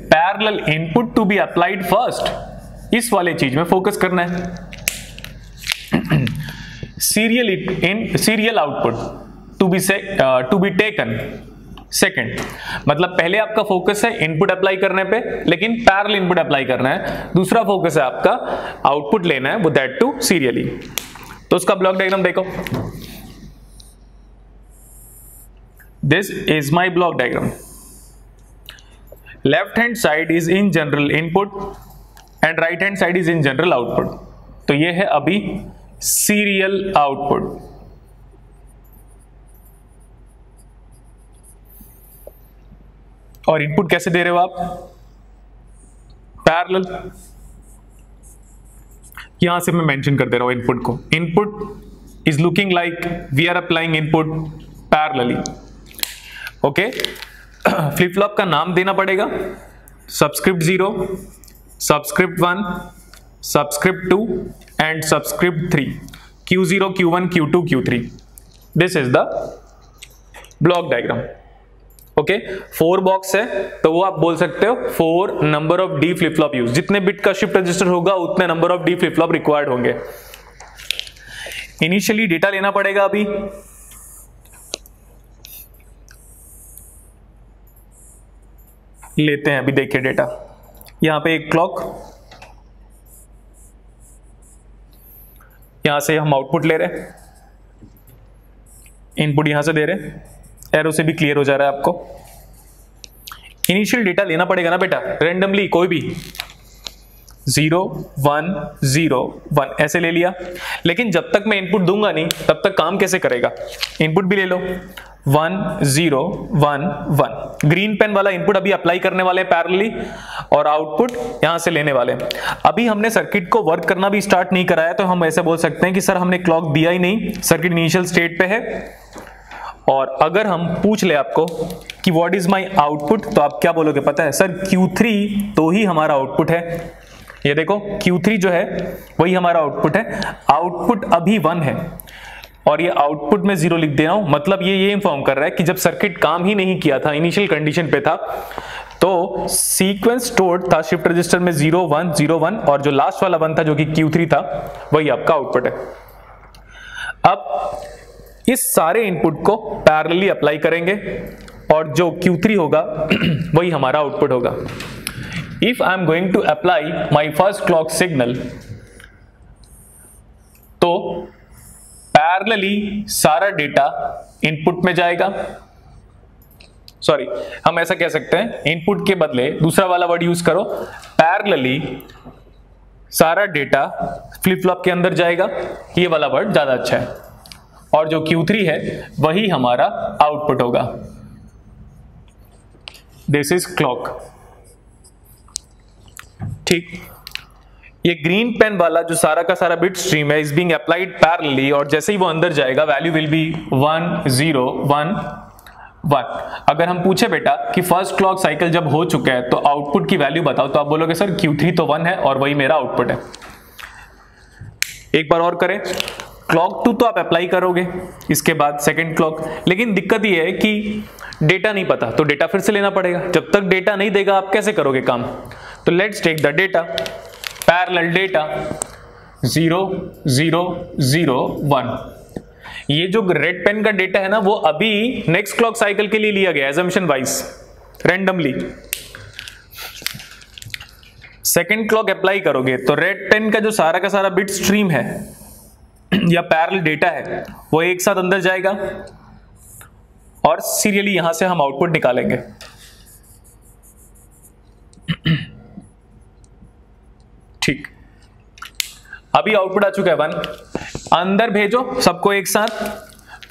parallel input to be applied first, इस वाले चीज में फोकस करना है। Serial output to be taken second, मतलब पहले आपका फोकस है इनपुट अप्लाई करने पे, लेकिन पैरेलल इनपुट अप्लाई करना है। दूसरा फोकस है आपका आउटपुट लेना है, वो दैट टू सीरियली। तो उसका ब्लॉक डायग्राम देखो, this is my block diagram. Left hand side is in general input and right hand side is in general output. तो ये है अभी सीरियल आउटपुट, और इनपुट कैसे दे रहे हो आप, पैरेलल। यहां से मैं मेंशन कर दे रहा हूं इनपुट को, input is looking like we are applying input parallelly. Okay, flip flop का नाम देना पड़ेगा, subscript 0, subscript 1, subscript 2 and subscript 3, Q0, Q1, Q2, Q3। This is the block diagram. Okay, 4 box है तो वो आप बोल सकते हो 4 number of D flip flop use, जितने बिट का शिफ्ट रजिस्टर होगा उतने number of D flip flop required होंगे। इनिशियली डेटा लेना पड़ेगा, अभी लेते हैं। अभी देखिए डेटा, यहां पे एक क्लॉक, यहां से हम आउटपुट ले रहे हैं, इनपुट यहां से दे रहे हैं, एरो से भी क्लियर हो जा रहा है आपको। इनिशियल डेटा लेना पड़ेगा ना बेटा, रैंडमली कोई भी 0 1 0 1 ऐसे ले लिया, लेकिन जब तक मैं इनपुट दूंगा नहीं तब तक काम कैसे करेगा। इनपुट भी ले लो 1 0 1 1, ग्रीन पेन वाला इनपुट अभी अप्लाई करने वाले पैरेलली, और आउटपुट यहां से लेने वाले। अभी हमने सर्किट को वर्क करना भी स्टार्ट नहीं कराया, तो हम ऐसे बोल सकते हैं कि सर हमने क्लॉक दिया ही नहीं, सर्किट इनिशियल स्टेट पे है। और अगर हम पूछ ले आपको कि व्हाट इज माय आउटपुट, तो आप क्या बोलोगे पता है, सर Q3 तो ही हमारा आउटपुट है। ये देखो Q3 जो है वही हमारा आउटपुट है, आउटपुट अभी 1 है और ये आउटपुट में 0 लिख दे रहा हूं, मतलब ये इन्फॉर्म कर रहा है कि जब सर्किट काम ही नहीं किया था, इनिशियल कंडीशन पे था, तो सीक्वेंस स्टोर्ड था शिफ्ट रजिस्टर में 0 1 0 1, और जो लास्ट वाला 1 था जो कि Q3 था वही आपका आउटपुट है। अब इस सारे इनपुट को पैरेलली अप्लाई करेंगे और जो Q3 होगा वही हमारा आउटपुट होगा। If I am going to apply my first clock signal, तो पैरेलली सारा डेटा इनपुट में जाएगा, सॉरी हम ऐसा कह सकते हैं, इनपुट के बदले दूसरा वाला वर्ड यूज करो, पैरेलली सारा डेटा फ्लिप फ्लॉप के अंदर जाएगा, ये वाला वर्ड ज्यादा अच्छा है। और जो Q3 है वही हमारा आउटपुट होगा। This is clock. ठीक, ये ग्रीन पेन वाला जो सारा का सारा बिट स्ट्रीम है इज बीइंग अप्लाइड पैरेलली, और जैसे ही वो अंदर जाएगा वैल्यू विल बी 1 0 1 1। अगर हम पूछे बेटा कि फर्स्ट क्लॉक साइकिल जब हो चुका है तो आउटपुट की वैल्यू बताओ, तो आप बोलोगे सर Q3 तो 1 है और वही मेरा आउटपुट है। एक बार और करें, क्लॉक 2 तो आप अप्लाई करोगे, इसके बाद सेकेंड क्लॉक, लेकिन दिक्कत ये है कि डेटा नहीं पता, तो डेटा फिर से लेना पड़ेगा। जब तक डेटा नहीं देगा आप कैसे करोगे काम? तो let's take the data, parallel data 0 0 0 1। ये जो रेड पेन का डेटा है ना वो अभी नेक्स्ट क्लॉक साइकिल के लिए लिया गया assumption wise, randomly. Second clock apply करोगे तो रेड पेन का जो सारा का सारा बिट स्ट्रीम है या पैरेलल डेटा है वो एक साथ अंदर जाएगा और सीरियली यहां से हम आउटपुट निकालेंगे। ठीक, अभी आउटपुट आ चुका है 1, अंदर भेजो सबको एक साथ,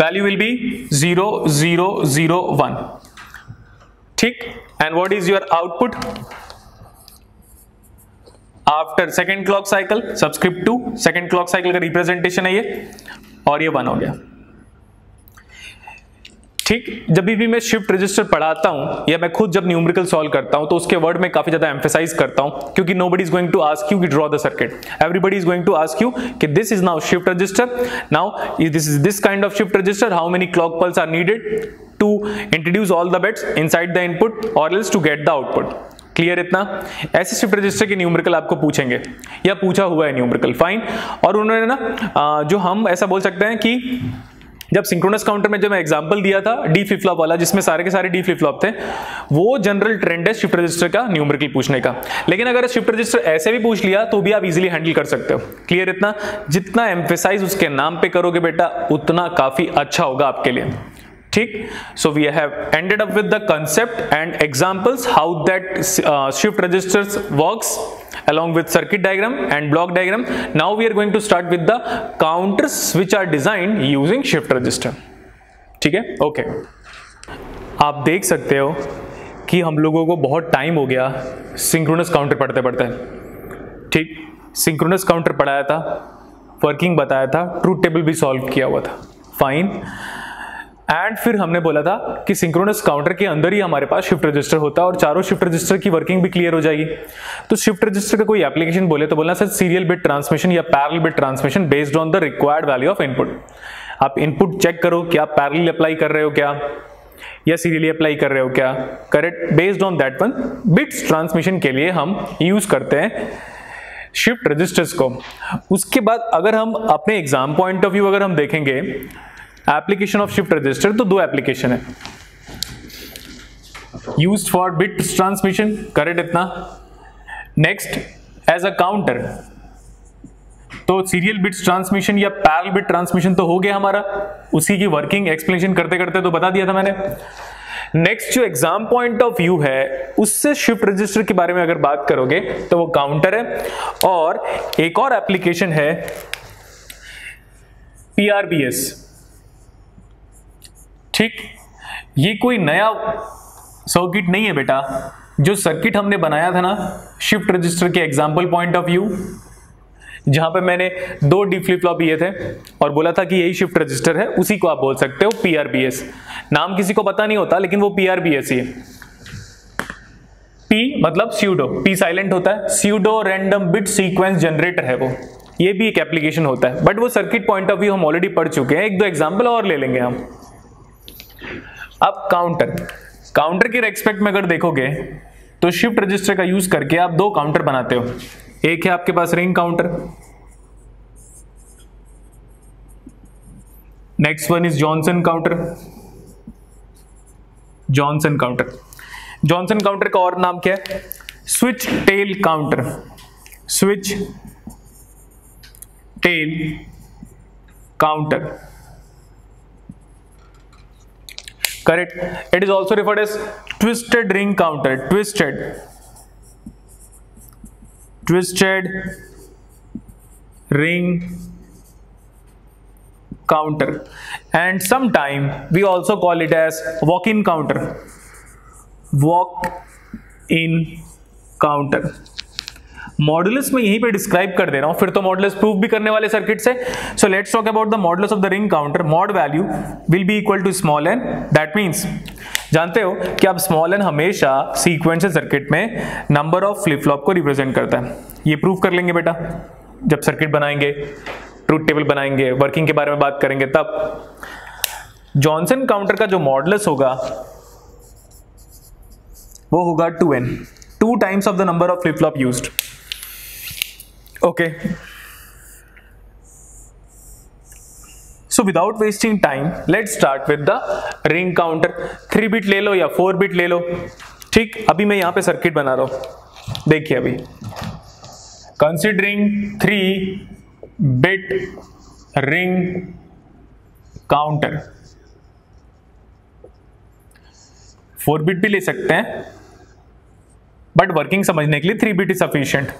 वैल्यू विल बी 0 0 0 1। ठीक, and what is your output after second clock cycle? Subscript 2 second clock cycle का रिप्रेजेंटेशन है ये, और ये 1 हो गया। ठीक, जब भी मैं शिफ्ट रजिस्टर पढ़ाता हूं या मैं खुद जब न्यूमेरिकल सॉल्व करता हूं तो उसके वर्ड में काफी ज्यादा एम्फेसाइज करता हूं, क्योंकि nobody is going to ask you कि draw the circuit, everybody is going to ask you कि this is now shift register, now this is this kind of shift register, how many clock pulse are needed to introduce all the bits inside the input or else to get the output. Clear इतना? ऐसे shift register के numerical आपको पूछेंगे या पूछा हुआ है numerical, fine. और उन्होंने ना जो हम ऐसा बोल सकते हैं कि जब सिंक्रोनस काउंटर में जो मैं एग्जांपल दिया था डी फ्लिप फ्लॉप वाला, जिसमें सारे के सारे डी फ्लिप फ्लॉप थे, वो जनरल ट्रेंड है शिफ्ट रजिस्टर का न्यूमेरिकल पूछने का। लेकिन अगर शिफ्ट रजिस्टर ऐसे भी पूछ लिया तो भी आप इजीली हैंडल कर सकते हो। क्लियर इतना? जितना एम्फेसाइज उसके नाम पे करोगे बेटा उतना काफी अच्छा होगा आपके लिए। ठीक, so we have ended up with the concept and examples how that shift registers works along with circuit diagram and block diagram. Now we are going to start with the counters which are designed using shift register. ठीक है, okay. आप देख सकते हो कि हम लोगों को बहुत टाइम हो गया सिंक्रोनस काउंटर पढ़ते पढ़ते। ठीक, सिंक्रोनस काउंटर पढ़ाया था, वर्किंग बताया था, ट्रूथ टेबल भी सॉल्व किया हुआ था, फाइन। एंड फिर हमने बोला था कि सिंक्रोनस काउंटर के अंदर ही हमारे पास शिफ्ट रजिस्टर होता है और चारों शिफ्ट रजिस्टर की वर्किंग भी क्लियर हो जाएगी। तो शिफ्ट रजिस्टर का कोई एप्लीकेशन बोले तो बोलना सर सीरियल बिट ट्रांसमिशन या parallel bit transmission based on the required value of input. आप इनपुट चेक करो कि आप पैरेलल अप्लाई कर रहे हो क्या या सीरियली अप्लाई कर रहे हो क्या, correct. Based on that one bits transmission के लिए हम यूज करते हैं शिफ्ट रजिस्टर्स को। उसके बाद अगर हम अपने एग्जाम पॉइंट ऑफ व्यू अगर हम देखेंगे एप्लीकेशन ऑफ शिफ्ट रजिस्टर, तो 2 एप्लीकेशन है, used for bit transmission, correct इतना। नेक्स्ट एज अ काउंटर, तो सीरियल बिट्स ट्रांसमिशन या पैरेलल बिट ट्रांसमिशन तो हो गया हमारा, उसी की वर्किंग एक्सप्लेनेशन करते करते तो बता दिया था मैंने। नेक्स्ट जो एग्जाम पॉइंट ऑफ व्यू है उससे शिफ्ट रजिस्टर के बारे में अगर बात करोगे तो वो काउंटर है। और एक और एप्लीकेशन है PRBS। ठीक, ये कोई नया सर्किट नहीं है बेटा, जो सर्किट हमने बनाया था ना शिफ्ट रजिस्टर के एग्जांपल पॉइंट ऑफ व्यू, जहां पे मैंने 2 डी फ्लिप फ्लॉप लिए थे और बोला था कि यही शिफ्ट रजिस्टर है, उसी को आप बोल सकते हो PRBS। नाम किसी को पता नहीं होता लेकिन वो PRBS ही है। P मतलब स्यूडो, P साइलेंट होता है, pseudo random bit sequence generator है वो, ये भी एक एप्लीकेशन होता है। बट वो सर्किट पॉइंट ऑफ व्यू हम ऑलरेडी पढ़ चुके हैं, 1-2 एग्जाम्पल और ले लेंगे हम। अब काउंटर के रेस्पेक्ट में अगर देखोगे तो शिफ्ट रजिस्टर का यूज करके आप 2 काउंटर बनाते हो। एक है आपके पास ring counter, next one is Johnson counter. Johnson counter का और नाम क्या है? Switch tail counter. Switch tail counter. Correct. It is also referred as twisted ring counter. Twisted ring counter, and sometime we also call it as walk-in counter. Walk-in counter. Modulus में यहीं पे describe कर दे रहा हूं, फिर तो modulus prove भी करने वाले सर्किट से. So let's talk about the modulus of the ring counter. Mod value will be equal to small N. That means जानते हो कि अब स्मॉल एन हमेशा सीक्वेंशियल सर्किट में नंबर ऑफ फ्लिप फ्लॉप को रिप्रेजेंट करता है. ये प्रूव कर लेंगे बेटा जब सर्किट बनाएंगे, ट्रूथ टेबल बनाएंगे, वर्किंग के बारे में बात करेंगे तब. जॉनसन काउंटर का जो मॉडुलस होगा वो होगा 2n, 2 times of the number of flip flop used. Okay, so without wasting time, let's start with the ring counter. 3 bit ले लो या 4 बिट ले लो. ठीक, अभी मैं यहां पे सर्किट बना रहा हूं. देखिए अभी considering 3 bit ring counter. 4 bit भी ले सकते हैं, बट वर्किंग समझने के लिए 3 बिट इज सफिशिएंट.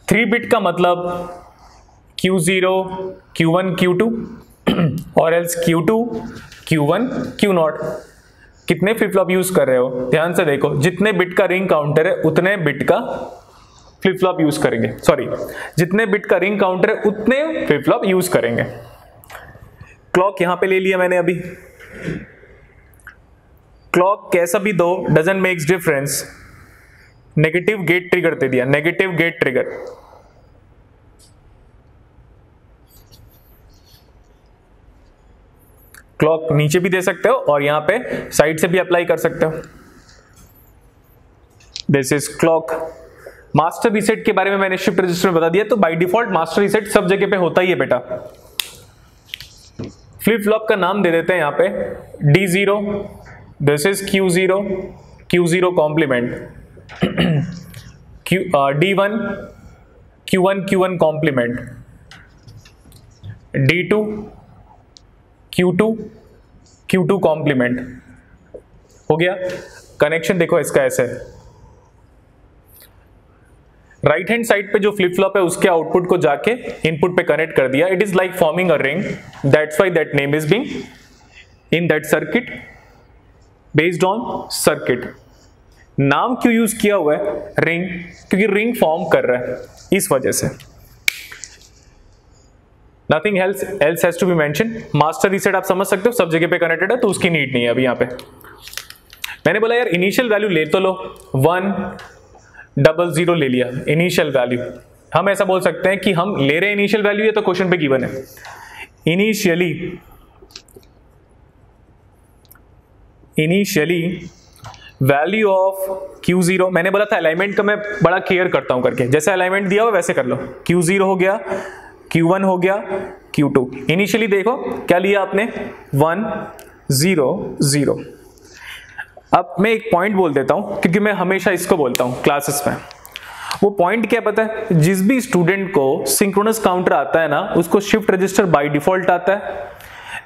3 बिट का मतलब Q0, Q1, Q2 और एल्स Q2, Q1, Q0. कितने फ्लिप फ्लॉप यूज कर रहे हो ध्यान से देखो. जितने बिट का रिंग काउंटर है उतने बिट का फ्लिप फ्लॉप यूज करेंगे. सॉरी, जितने बिट का रिंग काउंटर है उतने फ्लिप फ्लॉप यूज करेंगे. क्लॉक यहां पे ले लिया मैंने. अभी क्लॉक कैसा भी दो doesn't makes difference. Negative gate trigger दे दिया, नेगेटिव गेट ट्रिगर. क्लॉक नीचे भी दे सकते हो और यहां पे साइड से भी अप्लाई कर सकते हो. This is clock. Master reset के बारे में मैंने शिफ्ट रजिस्टर में बता दिया, तो बाय डिफॉल्ट मास्टर रीसेट सब जगह पे होता ही है बेटा. फ्लिप फ्लॉप का नाम दे देते हैं यहां पे D0. This is Q0, Q0 complement. D1, Q1, Q1 complement. D2, Q2, Q2 complement. हो गया. कनेक्शन देखो इसका ऐसे. राइट हैंड साइड पे जो फ्लिप फ्लॉप है उसके आउटपुट को जाके इनपुट पे कनेक्ट कर दिया. It is like forming a ring. That's why that name is being in that circuit based on circuit. नाम क्यों यूज किया हुआ है रिंग? क्योंकि रिंग फॉर्म कर रहा है, इस वजह से. Nothing else has to be mentioned. Master reset आप समझ सकते हो सब जगह पे कनेक्टेड है, तो उसकी नीड नहीं है अभी. यहां पे मैंने बोला यार इनिशियल वैल्यू ले तो लो. 100 ले लिया इनिशियल वैल्यू. हम ऐसा बोल सकते हैं कि हम ले रहे हैं इनिशियल वैल्यू, ये तो क्वेश्चन पे गिवन है. Initially value of Q0. मैंने बोला था अलाइनमेंट का मैं बड़ा केयर करता हूं करके. जैसे अलाइनमेंट दिया हुआ वैसे कर लो. Q0 हो गया, Q1 हो गया, Q2. इनिशियली देखो क्या लिया आपने 1 0 0. अब मैं एक पॉइंट बोल देता हूं क्योंकि मैं हमेशा इसको बोलता हूं क्लासेस में. वो पॉइंट क्या पता है? जिस भी स्टूडेंट को सिंक्रोनस काउंटर आता है ना उसको शिफ्ट रजिस्टर बाय डिफॉल्ट आता है.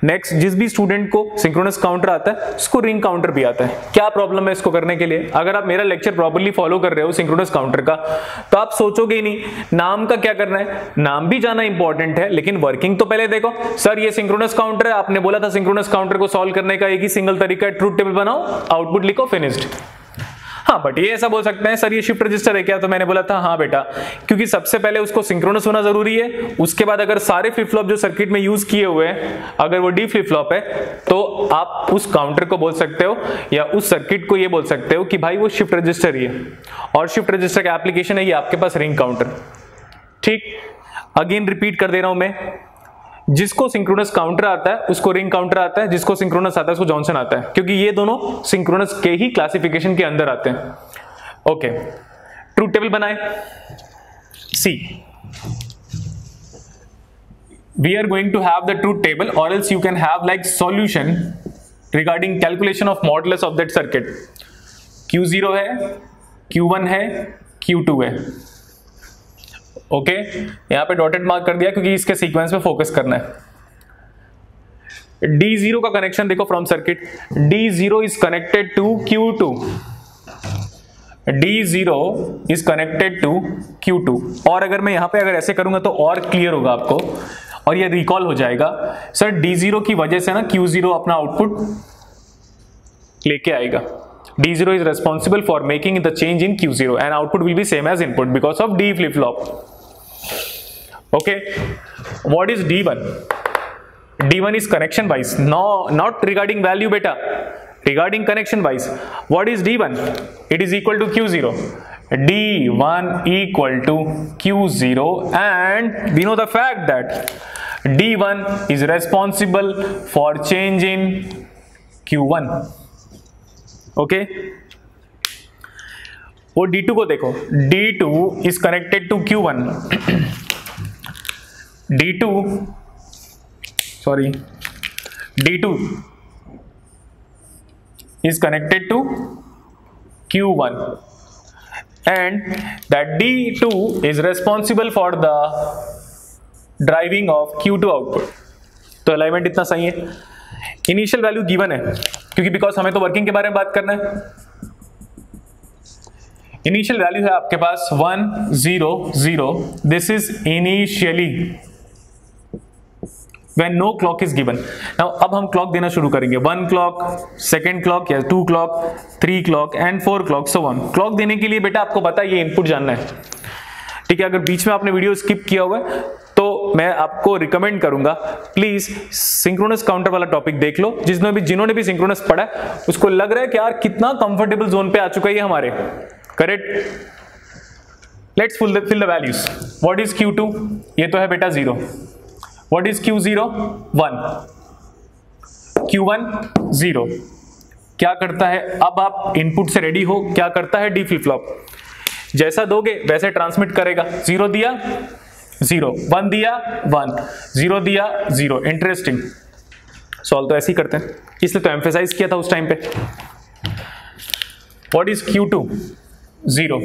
नेक्स्ट, जिस भी स्टूडेंट को सिंक्रोनस काउंटर आता है उसको रिंग काउंटर भी आता है. क्या प्रॉब्लम है इसको करने के लिए? अगर आप मेरा लेक्चर प्रॉपर्ली फॉलो कर रहे हो सिंक्रोनस काउंटर का, तो आप सोचोगे ही नहीं नाम का क्या करना है. नाम भी जाना इंपॉर्टेंट है, लेकिन वर्किंग तो पहले देखो. सर ये सिंक्रोनस काउंटर है, आपने बोला था सिंक्रोनस काउंटर को सॉल्व करने का एक ही सिंगल तरीका है, ट्रूथ टेबल बनाओ, आउटपुट लिखो, फिनिश्ड. हाँ, बट ये ऐसा बोल सकते हैं सर ये शिफ्ट रजिस्टर है क्या? तो मैंने बोला था हाँ बेटा, क्योंकि सबसे पहले उसको सिंक्रोनस होना जरूरी है. उसके बाद अगर सारे फ्लिप फ्लॉप जो सर्किट में यूज किए हुए हैं अगर वो डी फ्लिप फ्लॉप है, तो आप उस काउंटर को बोल सकते हो या उस सर्किट को ये बोल सकते हो कि भाई वो शिफ्ट रजिस्टर ही है. और शिफ्ट रजिस्टर का एप्लीकेशन है ये आपके पास रिंग काउंटर. ठीक, अगेन रिपीट कर दे रहा हूं मैं. जिसको सिंक्रोनस काउंटर आता है उसको रिंग काउंटर आता है, जिसको सिंक्रोनस आता है उसको जॉनसन आता है, क्योंकि ये दोनों सिंक्रोनस के ही क्लासिफिकेशन के अंदर आते हैं. ओके, ट्रूथ टेबल बनाए. See, we are going to have the truth table or else you can have like solution regarding calculation of modulus of that circuit. Q0 है, Q1 है, Q2 है. Okay, यहां पे डॉटेड मार्क कर दिया क्योंकि इसके सीक्वेंस पे फोकस करना है। D0 का कनेक्शन देखो from circuit, D0 is connected to Q2, D0 is connected to Q2। और अगर मैं यहां पे अगर ऐसे करूंगा तो और क्लियर होगा आपको और ये रिकॉल हो जाएगा। सर D0 की वजह से ना Q0 अपना आउटपुट लेके आएगा। D0 is responsible for making the change in Q0 and output will be same as input because of D flip flop. Okay, what is D1? D1 is connection wise, no, not regarding value beta, regarding connection wise. What is D1? It is equal to Q0. D1 equal to Q0 and we know the fact that D1 is responsible for change in Q1. Okay, वो D2 को देखो, D2 is connected to Q1, D2 is connected to Q1 and that D2 is responsible for the driving of Q2 output। तो alignment इतना सही है। Initial value given है क्योंकि because हमें तो वर्किंग के बारे में बात करना है। इनिशियल वैल्यू है आपके पास 1 0 0, this is initially when no clock is given। now अब हम क्लॉक देना शुरू करेंगे, 1 क्लॉक, 2nd क्लॉक या 2 clock, 3 clock and 4 clock, so on. Clock देने के लिए बेटा आपको पता है ये इनपुट जानना है, ठीक है। अगर बीच में आपने वीडियो स्किप किया हुआ है तो मैं आपको रिकमेंड करूंगा प्लीज सिंक्रोनस काउंटर वाला टॉपिक देख लो। जिन्होंने भी सिंक्रोनस पढ़ा है उसको लग रहा है कि यार कितना कंफर्टेबल जोन पे आ चुका है ये हमारे, correct. Let's fill the values. What is Q2? ये तो है बेटा 0। What is Q0? 1। Q1 0। क्या करता है, अब आप इनपुट से रेडी हो, क्या करता है D फ्लिप फ्लॉप, जैसा दोगे वैसे ट्रांसमिट करेगा। 0 दिया 0, 1 दिया 1, 0 दिया 0। इंटरेस्टिंग, सॉल्व तो ऐसे ही करते हैं, इसलिए तो एम्फेसाइज किया था उस टाइम पे। What is Q2? 0।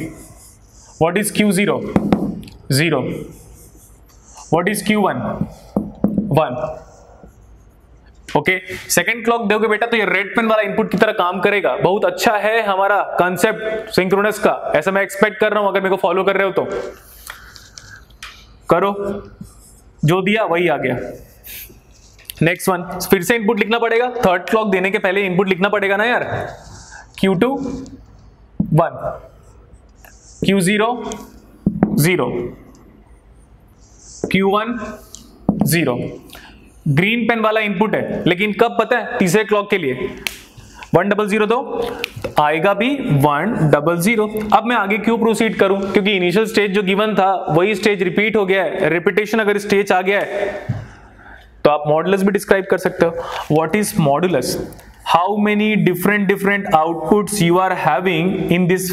What is Q0? 0। What is Q1? 1। Okay, second clock दोगे बेटा तो ये रेड पेन वाला इनपुट की तरह काम करेगा। बहुत अच्छा है हमारा कंसेप्ट सिंक्रोनस का, ऐसा मैं एक्सपेक्ट कर रहा हूं। अगर मेरे को फॉलो कर रहे हो तो करो, जो दिया वही आ गया। नेक्स्ट वन, फिर से इनपुट लिखना पड़ेगा, थर्ड क्लॉक देने के पहले इनपुट लिखना पड़ेगा ना यार। Q2 1, Q0 0, Q1 0। Green pen वाला इनपुट है, लेकिन कब पता है? तीसरे क्लॉक के लिए 1 0 0 दो तो आएगा भी 1 0 0। अब मैं आगे क्यों प्रोसीड करूं, क्योंकि इनिशियल स्टेज जो गिवन था वही स्टेज रिपीट हो गया है। रिपीटेशन अगर स्टेज आ गया है तो आप मॉडुलस भी डिस्क्राइब कर सकते हो। What is modulus? How many different outputs you are having in this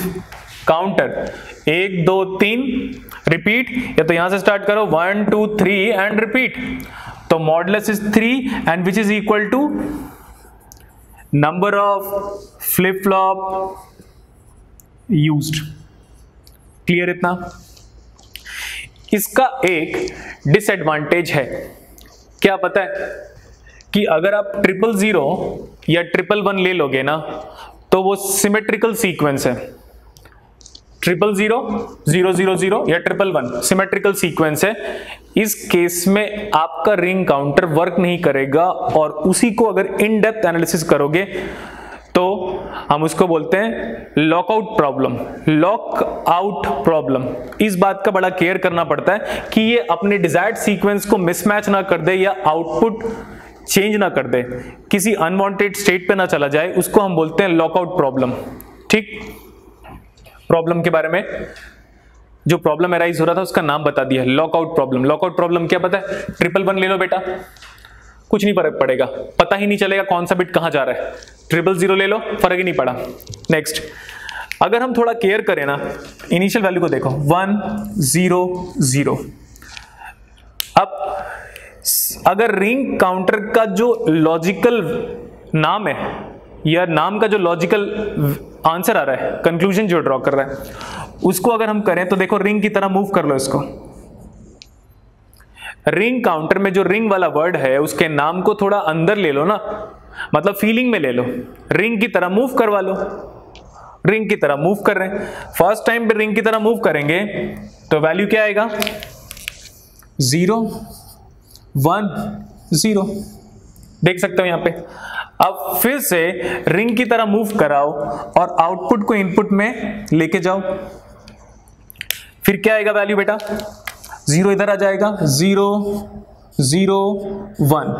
counter. 1 2 3 repeat, या तो यहां से स्टार्ट करो 1 2 3 एंड रिपीट। तो modulus is 3 and which is equal to number of flip flop used. Clear इतना? इसका एक डिसएडवांटेज है, क्या पता है? कि अगर आप 0 0 या 1 1 ले लोगे ना तो वो सिमेट्रिकल सीक्वेंस है। 0 0 0 0 0 या 1 1 सिमेट्रिकल सीक्वेंस है। इस केस में आपका रिंग काउंटर वर्क नहीं करेगा और उसी को अगर इन डेप्थ एनालिसिस करोगे तो हम उसको बोलते हैं लॉकआउट प्रॉब्लम। लॉकआउट प्रॉब्लम, इस बात का बड़ा केयर करना पड़ता है कि ये अपने डिजायर्ड सीक्वेंस को मिसमैच ना कर दे या आउटपुट चेंज ना कर दे, किसी अनवांटेड स्टेट पे ना चला जाए, उसको हम बोलते हैं लॉकआउट प्रॉब्लम। ठीक, प्रॉब्लम के बारे में जो प्रॉब्लम अराइज हो रहा था उसका नाम बता दिया, लॉकआउट प्रॉब्लम। लॉकआउट प्रॉब्लम क्या पता है? 1 1 ले लो बेटा, कुछ नहीं फर्क पड़ेगा, पता ही नहीं चलेगा कौन सा बिट कहां जा रहा है। 0 0 ले लो, फर्क ही नहीं पड़ा। नेक्स्ट, अगर हम थोड़ा केयर करें ना, इनिशियल वैल्यू को देखो 1 0 0। अब अगर रिंग काउंटर का जो लॉजिकल नाम है या नाम का जो लॉजिकल आंसर आ रहा है, कंक्लूजन जो ड्रॉ कर रहा है, उसको अगर हम करें तो देखो रिंग की तरह मूव कर लो इसको। रिंग काउंटर में जो रिंग वाला वर्ड है उसके नाम को थोड़ा अंदर ले लो ना, मतलब फीलिंग में ले लो, रिंग की तरह मूव करवा लो। रिंग की तरह मूव कर रहे हैं, फर्स्ट टाइम पे रिंग की तरह मूव करेंगे तो वैल्यू क्या आएगा 0 1 0, देख सकते हो यहां पे। अब फिर से रिंग की तरह मूव कराओ और आउटपुट को इनपुट में लेके जाओ, फिर क्या आएगा वैल्यू बेटा 0 इधर आ जाएगा 0 0 1।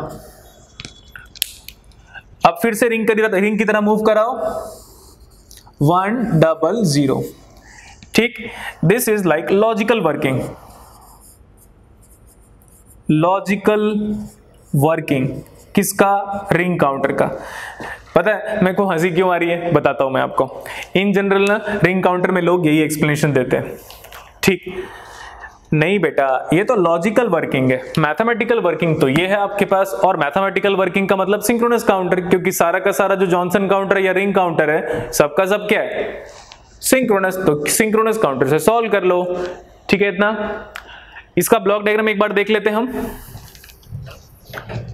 अब फिर से रिंग की तरह मूव कराओ 1 0 0, ठीक। This is like logical working, logical working किसका, रिंग काउंटर का। पता है मेरे को हंसी क्यों आ रही है, बताता हूं मैं आपको। इन जनरल ना रिंग काउंटर में लोग यही एक्सप्लेनेशन देते हैं, ठीक। नहीं बेटा, ये तो लॉजिकल वर्किंग है, मैथमेटिकल वर्किंग तो ये है आपके पास, और मैथमेटिकल वर्किंग का मतलब सिंक्रोनस काउंटर, क्योंकि सारा का सारा जो जॉनसन काउंटर या रिंग काउंटर है सबका सब क्या है सिंक्रोनस, तो सिंक्रोनस काउंटर से सॉल्व कर लो, ठीक है इतना। इसका ब्लॉक डायग्राम एक बार देख लेते हैं हम।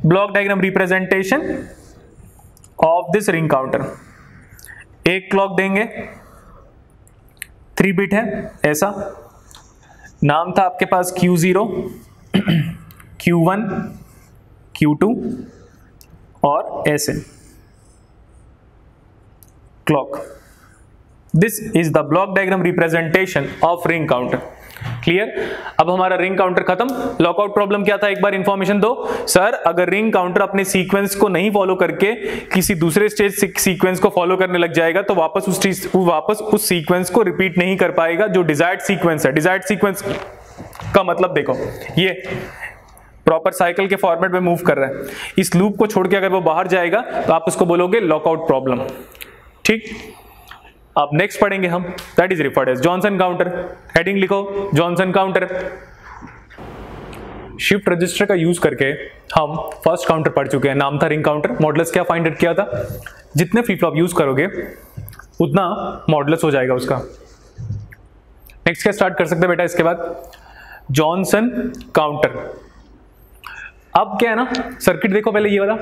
Block diagram representation of this ring counter. एक क्लॉक देंगे, 3 बिट है ऐसा, नाम था आपके पास Q0 Q1 Q2 और SN clock. This is the block diagram representation of ring counter. Clear. अब हमारा रिंग काउंटर खत्म। लॉकआउट प्रॉब्लम क्या था, एक बार इंफॉर्मेशन दो सर। अगर रिंग काउंटर अपने सीक्वेंस को नहीं फॉलो करके किसी दूसरे स्टेज सीक्वेंस को फॉलो करने लग जाएगा तो वापस उस सीक्वेंस को रिपीट नहीं कर पाएगा जो डिजायर्ड सीक्वेंस है। डिजायर्ड सीक्वेंस का मतलब देखो, ये प्रॉपर साइकिल के फॉर्मेट में मूव कर रहा है, इस लूप को छोड़ के अगर वो बाहर जाएगा तो आप उसको बोलोगे लॉकआउट प्रॉब्लम, ठीक। अब नेक्स्ट पढ़ेंगे हम, that is referred as Johnson counter. Heading लिखो जॉनसन काउंटर। शिफ्ट रजिस्टर का यूज करके हम फर्स्ट काउंटर पढ़ चुके हैं, नाम था रिंग काउंटर। मॉडुलस क्या फाइंड आउट किया था, जितने फ्लिप फ्लॉप यूज करोगे उतना मॉडुलस हो जाएगा उसका। नेक्स्ट क्या स्टार्ट कर सकते हैं बेटा इसके बाद, जॉनसन काउंटर। अब क्या है ना, सर्किट देखो पहले ये वाला,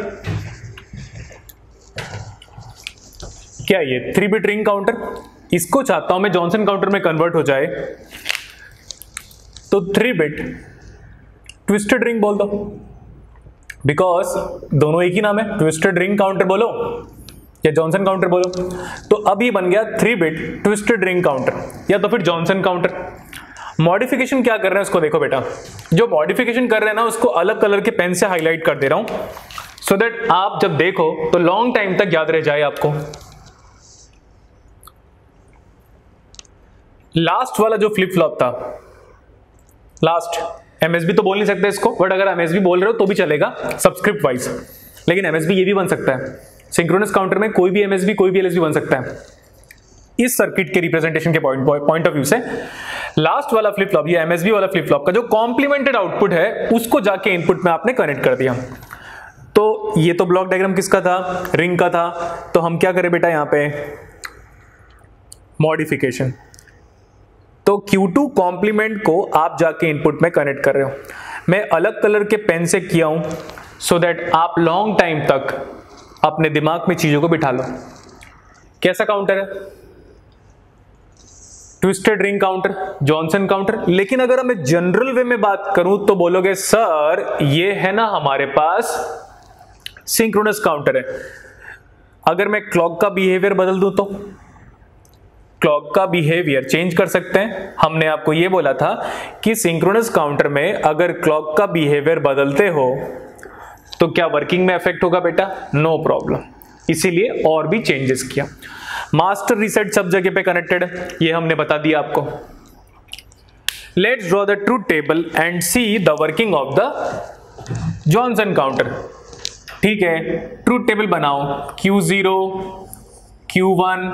क्या है ये 3 बिट रिंग काउंटर। इसको चाहता हूं मैं जॉनसन काउंटर में कन्वर्ट हो जाए, तो 3 बिट ट्विस्टेड रिंग बोल दो, बिकॉज दोनों एक ही नाम है, ट्विस्टेड रिंग काउंटर बोलो या जॉनसन काउंटर बोलो। तो अब ये बन गया 3 बिट ट्विस्टेड रिंग काउंटर या तो फिर जॉनसन काउंटर। मॉडिफिकेशन क्या कर रहे हैं उसको देखो बेटा, जो मॉडिफिकेशन कर रहे हैं ना उसको अलग कलर के पेन से हाईलाइट कर दे रहा हूं, सो दैट आप जब देखो तो लॉन्ग टाइम तक याद रह जाए आपको। लास्ट वाला जो फ्लिप फ्लॉप था, लास्ट एमएसबी तो बोल नहीं सकते इसको, बट अगर एमएसबी बोल रहे हो तो भी चलेगा सब्सक्रिप्ट वाइज, लेकिन एमएसबी ये भी बन सकता है। सिंक्रोनस काउंटर में कोई भी एमएसबी कोई भी एलएसबी बन सकता है इस सर्किट के रिप्रेजेंटेशन के पॉइंट ऑफ व्यू से। लास्ट वाला फ्लिप फ्लॉप, ये एमएसबी वाला फ्लिप फ्लॉप का जो कॉम्प्लीमेंटेड आउटपुट है उसको जाके इनपुट में आपने कनेक्ट कर दिया। तो ये तो ब्लॉक डायग्राम किसका था, रिंग का था। तो हम क्या करें बेटा यहां पे मॉडिफिकेशन, तो Q2 कॉम्प्लीमेंट को आप जाके इनपुट में कनेक्ट कर रहे हो। मैं अलग कलर के पेन से किया हूं सो दैट आप लॉन्ग टाइम तक अपने दिमाग में चीजों को बिठा लो। कैसा काउंटर है, twisted ring counter, Johnson counter. लेकिन अगर मैं जनरल वे में बात करूं तो बोलोगे सर ये है ना हमारे पास सिंक्रोनस काउंटर है। अगर मैं क्लॉक का बिहेवियर बदल दूं तो क्लॉक का बिहेवियर चेंज कर सकते हैं। हमने आपको यह बोला था कि सिंक्रोनस काउंटर में अगर क्लॉक का बिहेवियर बदलते हो तो क्या वर्किंग में इफेक्ट होगा बेटा, नो प्रॉब्लम, इसीलिए और भी चेंजेस किया। मास्टर रीसेट सब जगह पे कनेक्टेड है, ये हमने बता दिया आपको। Let's draw the truth table and see the working of the Johnson counter. ठीक है, ट्रूथ टेबल बनाओ। Q0 Q1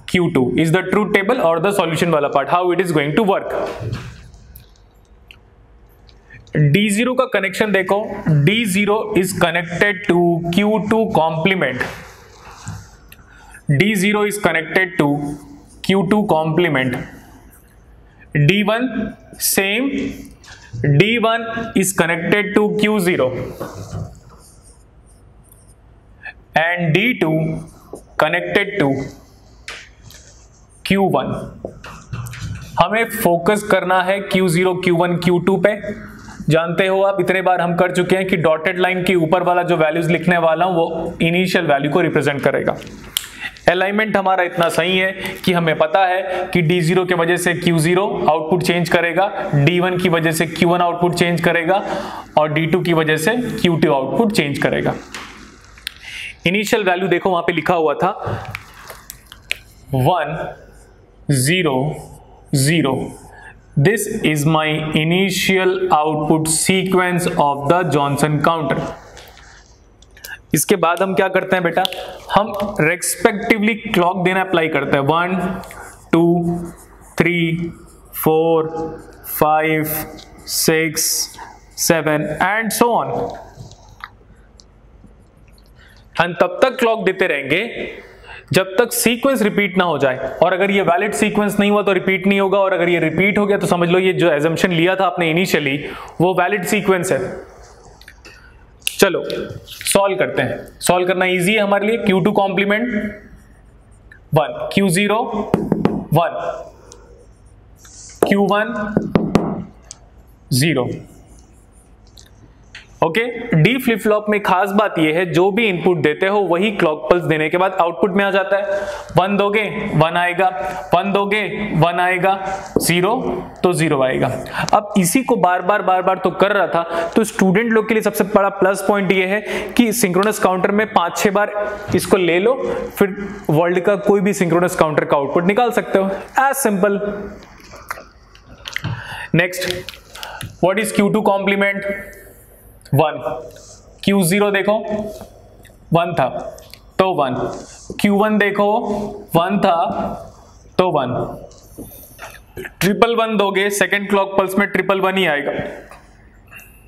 Q2 is the truth table or the solution वाला part, how it is going to work। D0 का connection देखो, D0 is connected to Q2 complement, D0 is connected to Q2 complement, D1 same, D1 is connected to Q0 and D2 connected to Q1. हमें focus करना है Q0, Q1, Q2 पे। जानते हो आप, इतने बार हम कर चुके हैं कि डॉटेड लाइन के ऊपर वाला जो वैल्यूज लिखने वाला हूं वो इनिशियल वैल्यू को रिप्रेजेंट करेगा। अलाइनमेंट हमारा इतना सही है कि हमें पता है कि D0 की वजह से Q0 आउटपुट चेंज करेगा, D1 की वजह से Q1 आउटपुट चेंज करेगा और D2 की वजह से Q2 आउटपुट चेंज करेगा। इनिशियल वैल्यू देखो वहां पे लिखा हुआ था 1 0 0। This is my initial output sequence of the Johnson counter. इसके बाद हम क्या करते हैं बेटा, हम रेस्पेक्टिवली क्लॉक देना अप्लाई करते हैं 1 2 3 4 5 6 7 एंड सो ऑन। हम तब तक क्लॉक देते रहेंगे जब तक सीक्वेंस रिपीट ना हो जाए, और अगर ये वैलिड सीक्वेंस नहीं हुआ तो रिपीट नहीं होगा, और अगर ये रिपीट हो गया तो समझ लो ये जो एजम्पशन लिया था आपने इनिशियली वो वैलिड सीक्वेंस है। चलो सॉल्व करते हैं। सॉल्व करना इजी है हमारे लिए। Q2 complement 1, Q0 1, Q1 0। Okay, D flip flop में खास बात यह है जो भी इनपुट देते हो वही क्लॉक पल्स देने के बाद आउटपुट में आ जाता है। 1 दोगे 1 आएगा, 1 दोगे 1 आएगा, 0 तो 0 आएगा। अब इसी को बार बार तो कर रहा था, तो स्टूडेंट लोग के लिए सबसे बड़ा प्लस पॉइंट ये है कि सिंक्रोनस काउंटर में 5-6 बार इसको ले लो, फिर वर्ल्ड का कोई भी सिंक्रोनस काउंटर का आउटपुट निकाल सकते हो। As simple. Next, what is Q2 complement 1, Q0 देखो 1 था तो 1, Q1 देखो 1 था तो 1। 111 दोगे सेकेंड क्लॉक पल्स में 111 ही आएगा,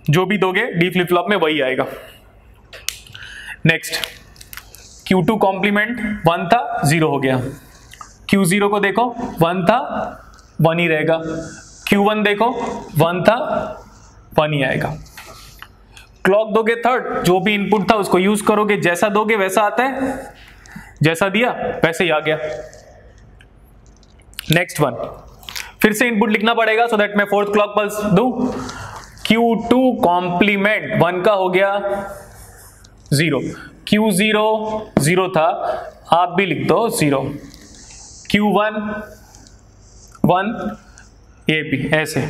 जो भी दोगे डी फ्लिप फ्लॉप में वही आएगा। नेक्स्ट, Q2 कॉम्प्लीमेंट 1 था 0 हो गया, Q0 को देखो 1 था 1 ही रहेगा, Q1 देखो 1 था 1 ही आएगा। क्लॉक दोगे थर्ड, जो भी इनपुट था उसको यूज करोगे, जैसा दोगे वैसा आता है, जैसा दिया वैसे ही आ गया। नेक्स्ट वन, फिर से इनपुट लिखना पड़ेगा सो दैट मैं फोर्थ क्लॉक पल्स दूं। Q2 कॉम्प्लीमेंट 1 का हो गया 0, Q0 0 था, आप भी लिख दो 0, Q1 1, ये भी ऐसे।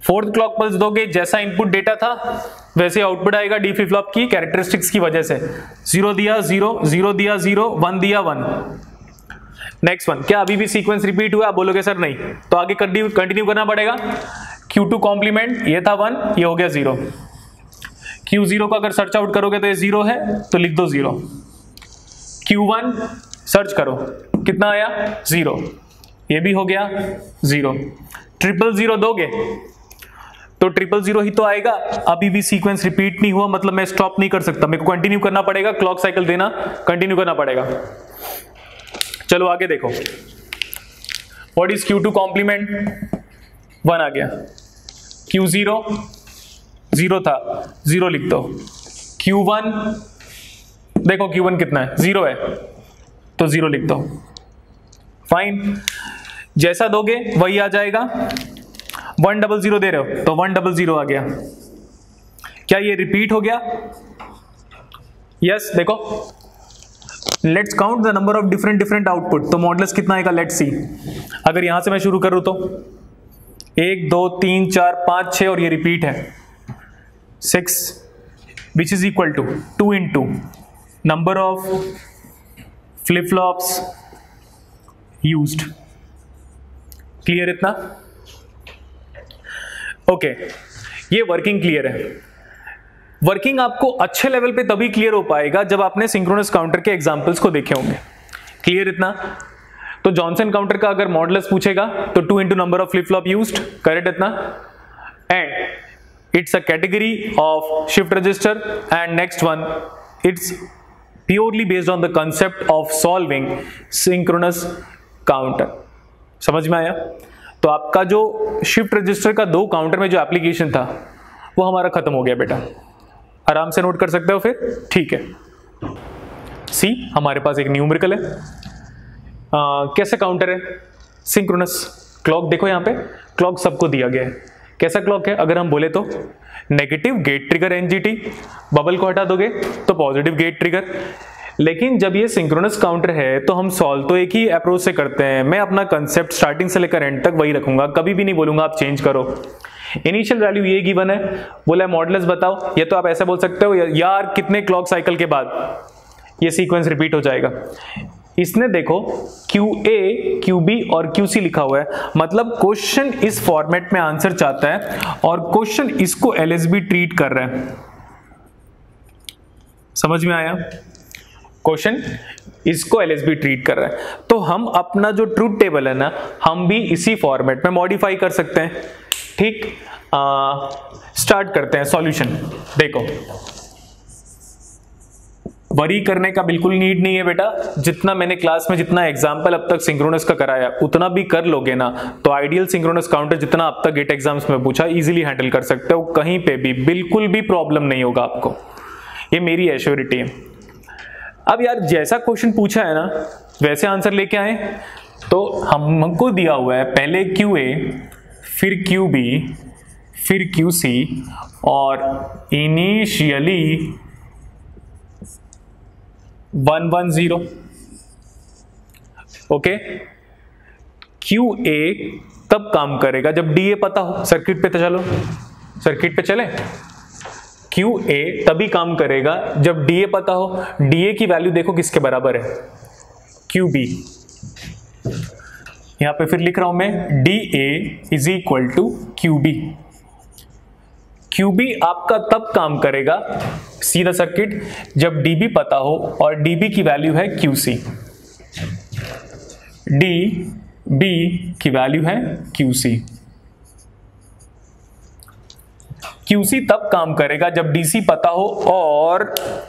फोर्थ क्लॉक पल्स दोगे, जैसा इनपुट डेटा था वैसे आउटपुट आएगा डी फ्लिप फ्लॉप की कैरेक्टरिस्टिक्स की वजह से। 0 दिया 0, 0 दिया 0, 1 दिया 1। नेक्स्ट वन, क्या अभी भी सीक्वेंस रिपीट हुआ? आप बोलोगे सर नहीं, तो आगे कंटिन्यू करना पड़ेगा। Q2 कॉम्प्लीमेंट ये था 1, ये हो गया 0। Q0 को अगर सर्च आउट करोगे तो ये 0 है, तो लिख दो 0। Q1 सर्च करो, कितना आया? 0, ये भी हो गया 0। 000 दोगे तो 000 ही तो आएगा। अभी भी सीक्वेंस रिपीट नहीं हुआ, मतलब मैं स्टॉप नहीं कर सकता, मेरे को कंटिन्यू करना पड़ेगा, क्लॉक साइकिल देना कंटिन्यू करना पड़ेगा। चलो आगे देखो, व्हाट इज Q2 कॉम्प्लीमेंट 1 आ गया, Q0 0 था 0 लिख दो, Q1 देखो Q1 कितना है? 0 है, तो 0 लिख दो। फाइन, जैसा दोगे वही आ जाएगा। 100 दे रहे हो तो 100 आ गया। क्या ये रिपीट हो गया? यस, देखो let's count the number of different output, तो मॉडुलस कितना आएगा? Let's see. अगर यहां से मैं शुरू करूं तो 1 2 3 4 5 6 और ये रिपीट है 6, which is equal to 2 into number of flip flops used. Clear इतना? ओके, ये वर्किंग क्लियर है। वर्किंग आपको अच्छे लेवल पे तभी क्लियर हो पाएगा जब आपने सिंक्रोनस काउंटर के एग्जांपल्स को देखे होंगे। क्लियर इतना? तो जॉनसन काउंटर का अगर मॉडुलस पूछेगा तो 2 into number of flip flop used, correct इतना? And it's a category of shift register. And next one, it's purely based on the concept of solving synchronous counter. समझ में आया? तो आपका जो शिफ्ट रजिस्टर का 2 काउंटर में जो एप्लीकेशन था वो हमारा खत्म हो गया बेटा। आराम से नोट कर सकते हो फिर, ठीक है। सी हमारे पास एक न्यूमेरिकल है, कैसा काउंटर है, सिंक्रोनस क्लॉक। देखो यहाँ पे क्लॉक सबको दिया गया है, कैसा क्लॉक है, अगर हम बोले तो negative gate trigger NGT, bubble को हटा दोगे तो पॉजिटिव गेट ट्रिगर। लेकिन जब ये सिंक्रोनस काउंटर है तो हम सॉल्व तो एक ही अप्रोच से करते हैं। मैं अपना कंसेप्ट स्टार्टिंग से लेकर एंड तक वही रखूंगा, कभी भी नहीं बोलूंगा आप चेंज करो। इनिशियल वैल्यू ये गिवन है, बोला मॉडुलस बताओ, ये तो आप ऐसा बोल सकते हो यार कितने क्लॉक साइकिल के बाद ये सीक्वेंस रिपीट हो जाएगा। इसने देखो QA, QB और QC लिखा हुआ है, मतलब क्वेश्चन इस फॉर्मेट में आंसर चाहता है और क्वेश्चन इसको LSB ट्रीट कर रहा है। समझ में आया? क्वेश्चन इसको LSB ट्रीट कर रहा है, तो हम अपना जो ट्रूथ टेबल है ना, हम भी इसी फॉर्मेट में मॉडिफाई कर सकते हैं। ठीक, स्टार्ट करते हैं सॉल्यूशन। देखो वरी करने का बिल्कुल नीड नहीं है बेटा, जितना मैंने क्लास में जितना एग्जाम्पल अब तक सिंक्रोनस का कराया उतना भी कर लोगे ना तो आइडियल सिंक्रोनस काउंटर जितना अब तक गेट एग्जाम्स में पूछा इजीली हैंडल कर सकते हो, कहीं पे भी बिल्कुल भी प्रॉब्लम नहीं होगा आपको, ये मेरी एश्योरिटी है। अब यार जैसा क्वेश्चन पूछा है ना वैसे आंसर लेके आए, तो हमको दिया हुआ है पहले QA, फिर QB, फिर QC और इनिशियली 110। ओके, QA तब काम करेगा जब DA पता हो। सर्किट पे तो चलो, सर्किट पे चले। QA तभी काम करेगा जब DA पता हो। DA की वैल्यू देखो किसके बराबर है, QB। यहां पे फिर लिख रहा हूं मैं DA is equal to QB। QB आपका तब काम करेगा, सीधा सर्किट, जब DB पता हो और DB की वैल्यू है QC, DB की वैल्यू है QC। QC तब काम करेगा जब DC पता हो और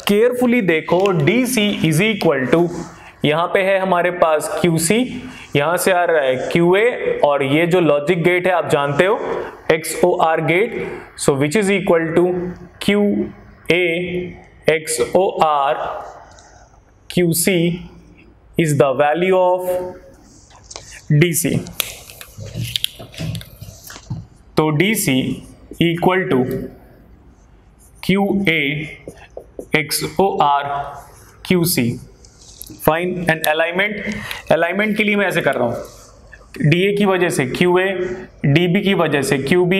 केयरफुली देखो DC इज इक्वल टू, यहां पे है हमारे पास QC, यहां से आ रहा है QA और ये जो लॉजिक गेट है आप जानते हो XOR gate, so which is equal to QA XOR QC is the value of DC। तो DC equal to QA XOR QC। Fine. And alignment के लिए मैं ऐसे कर रहा हूं, DA की वजह से QA, DB की वजह से QB,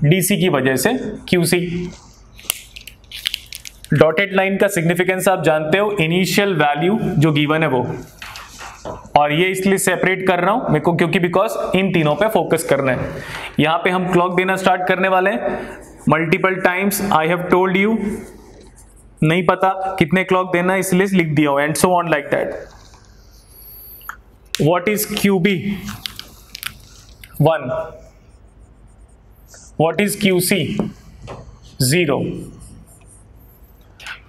DC की वजह से QC। डॉटेड लाइन का सिग्निफिकेंस आप जानते हो, इनिशियल वैल्यू जो गिवन है वो, और ये इसलिए सेपरेट कर रहा हूं मेरे को क्योंकि बिकॉज इन तीनों पे फोकस करना है। यहां पे हम क्लॉक देना स्टार्ट करने वाले हैं multiple times. I have told you, नहीं पता कितने क्लॉक देना इसलिए लिख दिया हो, and so on like that. What is QB? 1। What is QC? 0।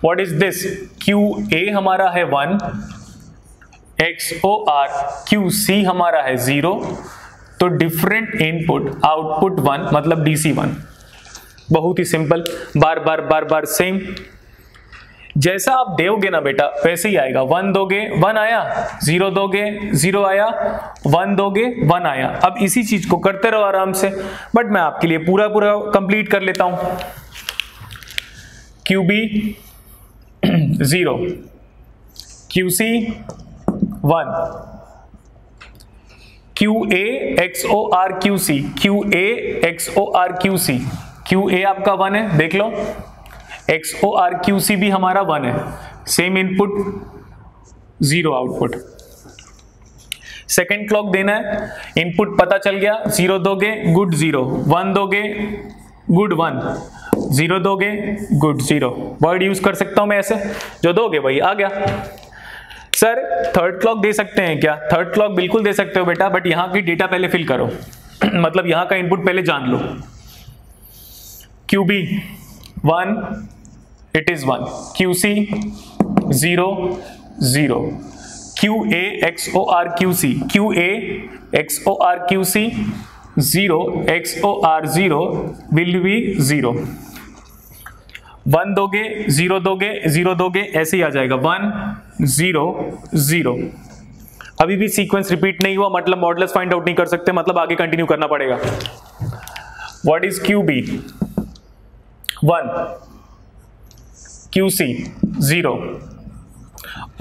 What is this? QA हमारा है 1, XOR QC हमारा है 0, तो डिफरेंट इनपुट आउटपुट 1 मतलब DC 1। बहुत ही सिंपल, बार बार सेम। जैसा आप दोगे ना बेटा वैसे ही आएगा। 1 दोगे 1 आया, 0 दोगे 0 आया, 1 दोगे 1 आया। अब इसी चीज को करते रहो आराम से, बट मैं आपके लिए पूरा कंप्लीट कर लेता हूं। QB 0, QC 1, QA XOR QC, QA XOR QC, QA आपका 1 है देख लो, XOR QC भी हमारा 1 है, same input 0 output. Second clock देना है, इनपुट पता चल गया, 0 दोगे गुड 0, 1 दोगे गुड 1, 0 दोगे गुड 0। वर्ड यूज कर सकता हूं मैं ऐसे, जो दोगे वही आ गया। सर थर्ड क्लॉक दे सकते हैं क्या? थर्ड क्लॉक बिल्कुल दे सकते हो बेटा, बट यहां की डेटा पहले फिल करो मतलब यहां का इनपुट पहले जान लो। QB 1, it is 1, QC 0 0, QA XOR QC, QA XOR QC 0 XOR 0 will be 0. 1 दोगे 0 दोगे 0 दोगे ऐसे ही आ जाएगा 1 0 0. अभी भी सीक्वेंस रिपीट नहीं हुआ, मतलब मॉडुलस फाइंड आउट नहीं कर सकते, मतलब आगे कंटिन्यू करना पड़ेगा. व्हाट इज QB 1, QC 0,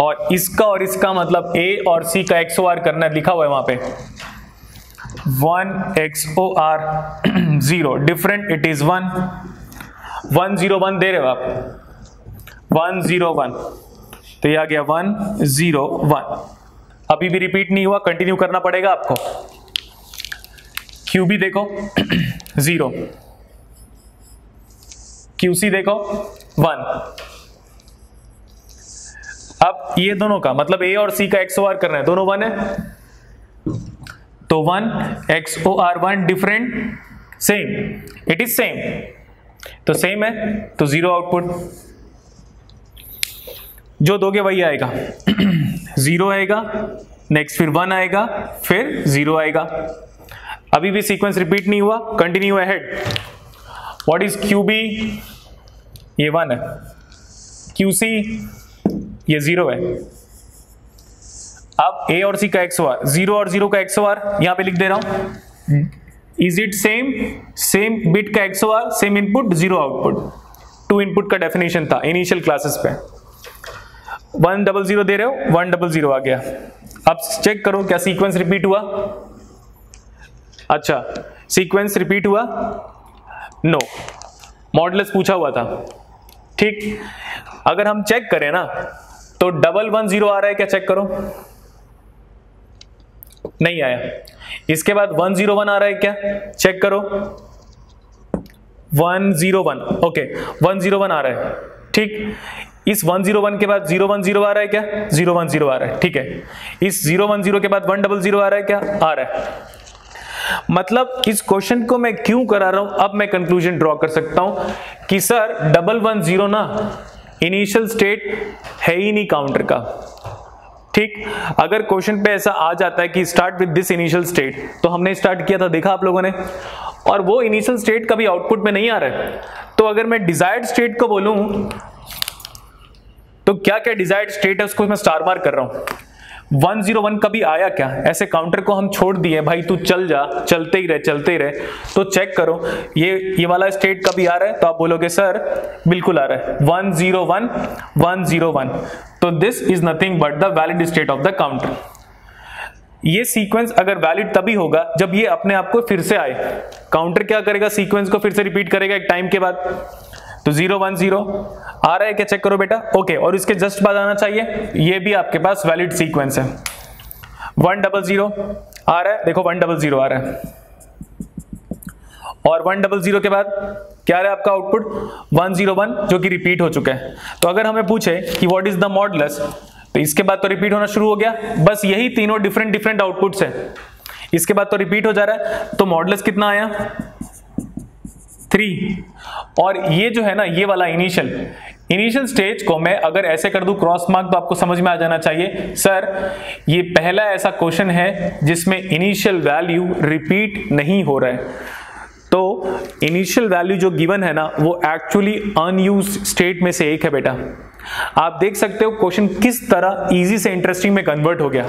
और इसका मतलब A और C का XOR करना लिखा हुआ है वहां पे 1 XOR 0. डिफरेंट इट इज 1 1 0 1 दे रहे हो आप 1 0 1, तो ये आ गया 1 0 1. अभी भी रिपीट नहीं हुआ, कंटिन्यू करना पड़ेगा आपको. QB देखो 0, QC देखो 1. अब ये दोनों का मतलब A और C का XOR करना है, दोनों 1 है, तो 1 XOR 1 different same, it is same, तो सेम है तो 0 आउटपुट. जो दोगे वही आएगा 0 आएगा, नेक्स्ट फिर 1 आएगा, फिर 0 आएगा. अभी भी सीक्वेंस रिपीट नहीं हुआ, continue ahead. What is QB, ये 1 है, QC ये 0 है. अब A और C का XOR 0 और 0 का XOR यहां पे लिख दे रहा हूं. Is it same, same bit का XOR, same input 0 output. 2 input का डेफिनेशन था इनिशियल क्लासेस पे. 1 0 0 दे रहे हो, 1 0 0 आ गया. अब चेक करो क्या सीक्वेंस रिपीट हुआ. अच्छा सीक्वेंस रिपीट हुआ, नो, मॉडुलस पूछा हुआ था. ठीक, अगर हम चेक करें ना तो 1 1 0 आ रहा है क्या, चेक करो, नहीं आया. इसके बाद 1 0 1 आ रहा है क्या, चेक करो, 1 0 1, ओके 1 0 1 आ रहा है. ठीक, इस 1 0 1 के बाद 0 1 0 आ रहा है क्या, 0 1 0 आ रहा है. ठीक है, इस 0 1 0 के बाद 1 0 0 आ रहा है क्या, आ रहा है. मतलब इस क्वेश्चन को मैं क्यों करा रहा हूं, अब मैं कंक्लूजन ड्रॉ कर सकता हूं कि सर 1 1 0 ना इनिशियल स्टेट है ही नहीं काउंटर का. ठीक, अगर क्वेश्चन पे ऐसा आ जाता है कि start with this initial state, तो हमने स्टार्ट किया था, देखा आप लोगों ने, और वो इनिशियल स्टेट कभी आउटपुट में नहीं आ रहा है. तो अगर मैं डिजायर्ड स्टेट को बोलूं तो क्या क्या डिजायर्ड स्टेट है उसको मैं स्टार मार्क कर रहा हूं. 1 0 1 कभी आया क्या, ऐसे काउंटर को हम छोड़ दिए, भाई तू चल जा, चलते ही रहे चलते ही रहे. तो चेक करो ये वाला स्टेट कभी आ रहा है, तो आप बोलोगे सर बिल्कुल आ रहा है 1 0 1 1 0 1. तो this is nothing but the valid state of the counter. ये सीक्वेंस अगर वैलिड तभी होगा जब ये अपने आप को फिर से आए. काउंटर क्या करेगा, सीक्वेंस को फिर से रिपीट करेगा एक टाइम के बाद. तो 0 1 0 आ रहा है क्या, चेक करो बेटा, ओके. और इसके जस्ट बाद आना चाहिए, ये भी आपके पास वैलिड सीक्वेंस है. 1 0 0 आ रहा है, देखो 1 0 0 आ रहा है, और 1 0 0 के बाद क्या आ रहा है आपका आउटपुट 1 0 1, जो कि रिपीट हो चुका है. तो अगर हमें पूछे कि व्हाट इज द मॉडुलस, तो इसके बाद तो रिपीट होना शुरू हो गया. बस यही तीनों डिफरेंट आउटपुट्स है, इसके बाद तो रिपीट हो जा रहा है. तो मॉडुलस कितना आया 3. और ये जो है ना, ये वाला इनिशियल स्टेज को मैं अगर ऐसे कर दूं क्रॉस मार्क, तो आपको समझ में आ जाना चाहिए सर ये पहला ऐसा क्वेश्चन है जिसमें इनिशियल वैल्यू रिपीट नहीं हो रहा है. तो इनिशियल वैल्यू जो गिवन है ना, वो एक्चुअली अनयूज्ड स्टेट में से एक है बेटा. आप देख सकते हो क्वेश्चन किस तरह इजी से इंटरेस्टिंग में कन्वर्ट हो गया.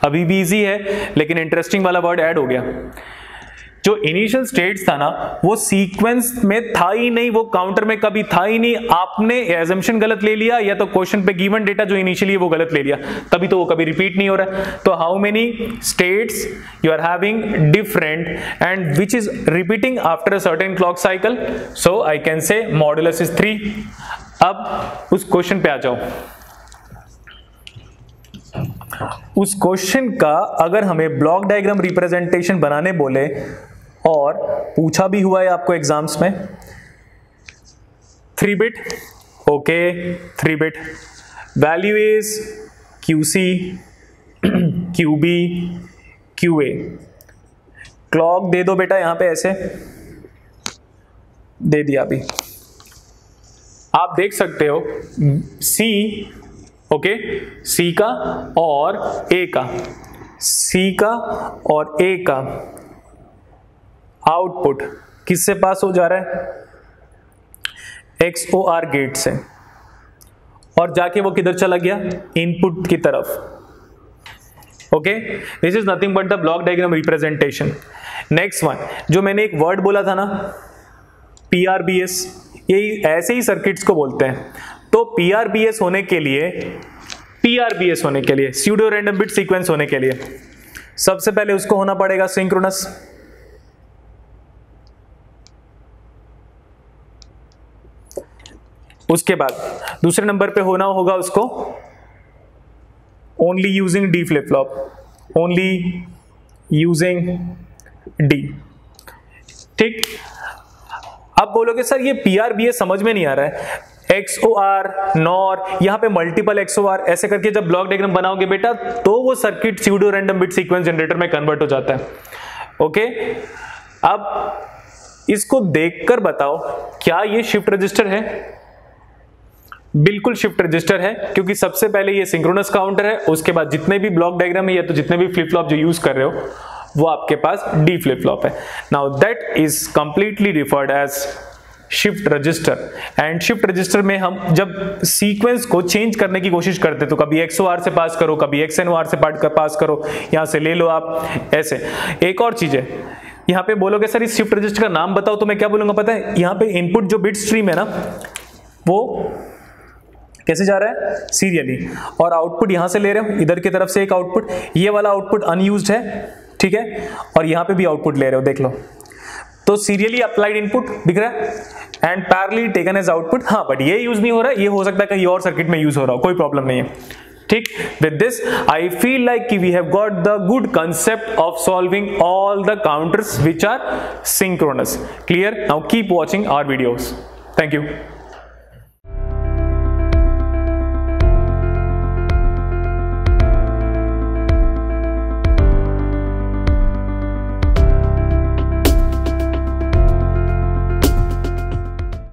अभी भी इजी है लेकिन इंटरेस्टिंग वाला वर्ड ऐड हो गया. जो इनिशियल स्टेट्स था ना, वो सीक्वेंस में था ही नहीं, वो काउंटर में कभी था ही नहीं. आपने एजम्पशन गलत ले लिया, या तो क्वेश्चन पे गिवन डेटा जो इनिशियली वो गलत ले लिया, तभी तो वो कभी रिपीट नहीं हो रहा. तो how many states you are having different and which is repeating after a certain clock cycle, so I can say modulus is 3. अब उस क्वेश्चन पे आ जाओ. उस क्वेश्चन का अगर हमें ब्लॉक डायग्राम रिप्रेजेंटेशन बनाने बोले, और पूछा भी हुआ है आपको एग्जाम्स में, 3 bit, okay 3 bit, value is QC QB QA. Clock दे दो बेटा यहां पे, ऐसे दे दिया. अभी आप देख सकते हो C ओके, सी का और ए का, सी का और ए का आउटपुट किससे पास हो जा रहा है, XOR गेट से, और जाके वो किधर चला गया, इनपुट की तरफ। Okay, this is nothing but the block diagram representation. Next one, जो मैंने एक वर्ड बोला था ना, PRBS, ये ऐसे ही सर्किट्स को बोलते हैं। तो PRBS होने के लिए, स्यूडो रैंडम बिट सीक्वेंस होने के लिए सबसे पहले उसको होना पड़ेगा सिंक्रोनस। उसके बाद दूसरे नंबर पे होना होगा उसको only using D flip flop, only using D. ठीक, अब बोलोगे सर ये PRBS समझ में नहीं आ रहा है, XOR, NOR, यहां पे मल्टीपल XOR ऐसे करके जब ब्लॉक डायग्राम बनाओगे बेटा तो वो circuit pseudo random bit sequence generator में कन्वर्ट हो जाता है। ओके, अब इसको देखकर बताओ क्या ये शिफ्ट रजिस्टर है? बिल्कुल शिफ्ट रजिस्टर है, क्योंकि सबसे पहले ये सिंक्रोनस काउंटर है, उसके बाद जितने भी ब्लॉक डायग्राम है या तो जितने भी फ्लिप फ्लॉप जो यूज कर रहे हो वो आपके पास डी फ्लिप फ्लॉप है। Now that is completely referred as shift register. And shift register में हम जब सीक्वेंस को चेंज करने की कोशिश करते तो कभी XOR से पास करो, कभी XNOR से पास करो, यहां से ले लो आप ऐसे। एक और चीज है, यहां पे बोलोगे सर इस शिफ्ट रजिस्टर का नाम बताओ, तो मैं क्या बोलूंगा पता है, यहां पे इनपुट जो बिट स्ट्रीम है ना वो कैसे जा रहा है, सीरियली, और आउटपुट यहां से ले रहे हो, इधर की तरफ से एक आउटपुट, ये वाला आउटपुट अनयूज्ड है, ठीक है, और यहां पे भी आउटपुट ले रहे हो, देख लो, तो सीरियली अप्लाइड इनपुट दिख रहा है and parallelly taken as output. हाँ, बट ये यूज नहीं हो रहा है, ये हो सकता है कहीं और सर्किट में यूज हो रहा हो, कोई प्रॉब्लम नहीं है। ठीक, with this I feel like कि we have got the good concept of solving all the counters which are synchronous. Clear? Now keep watching our videos. Thank you.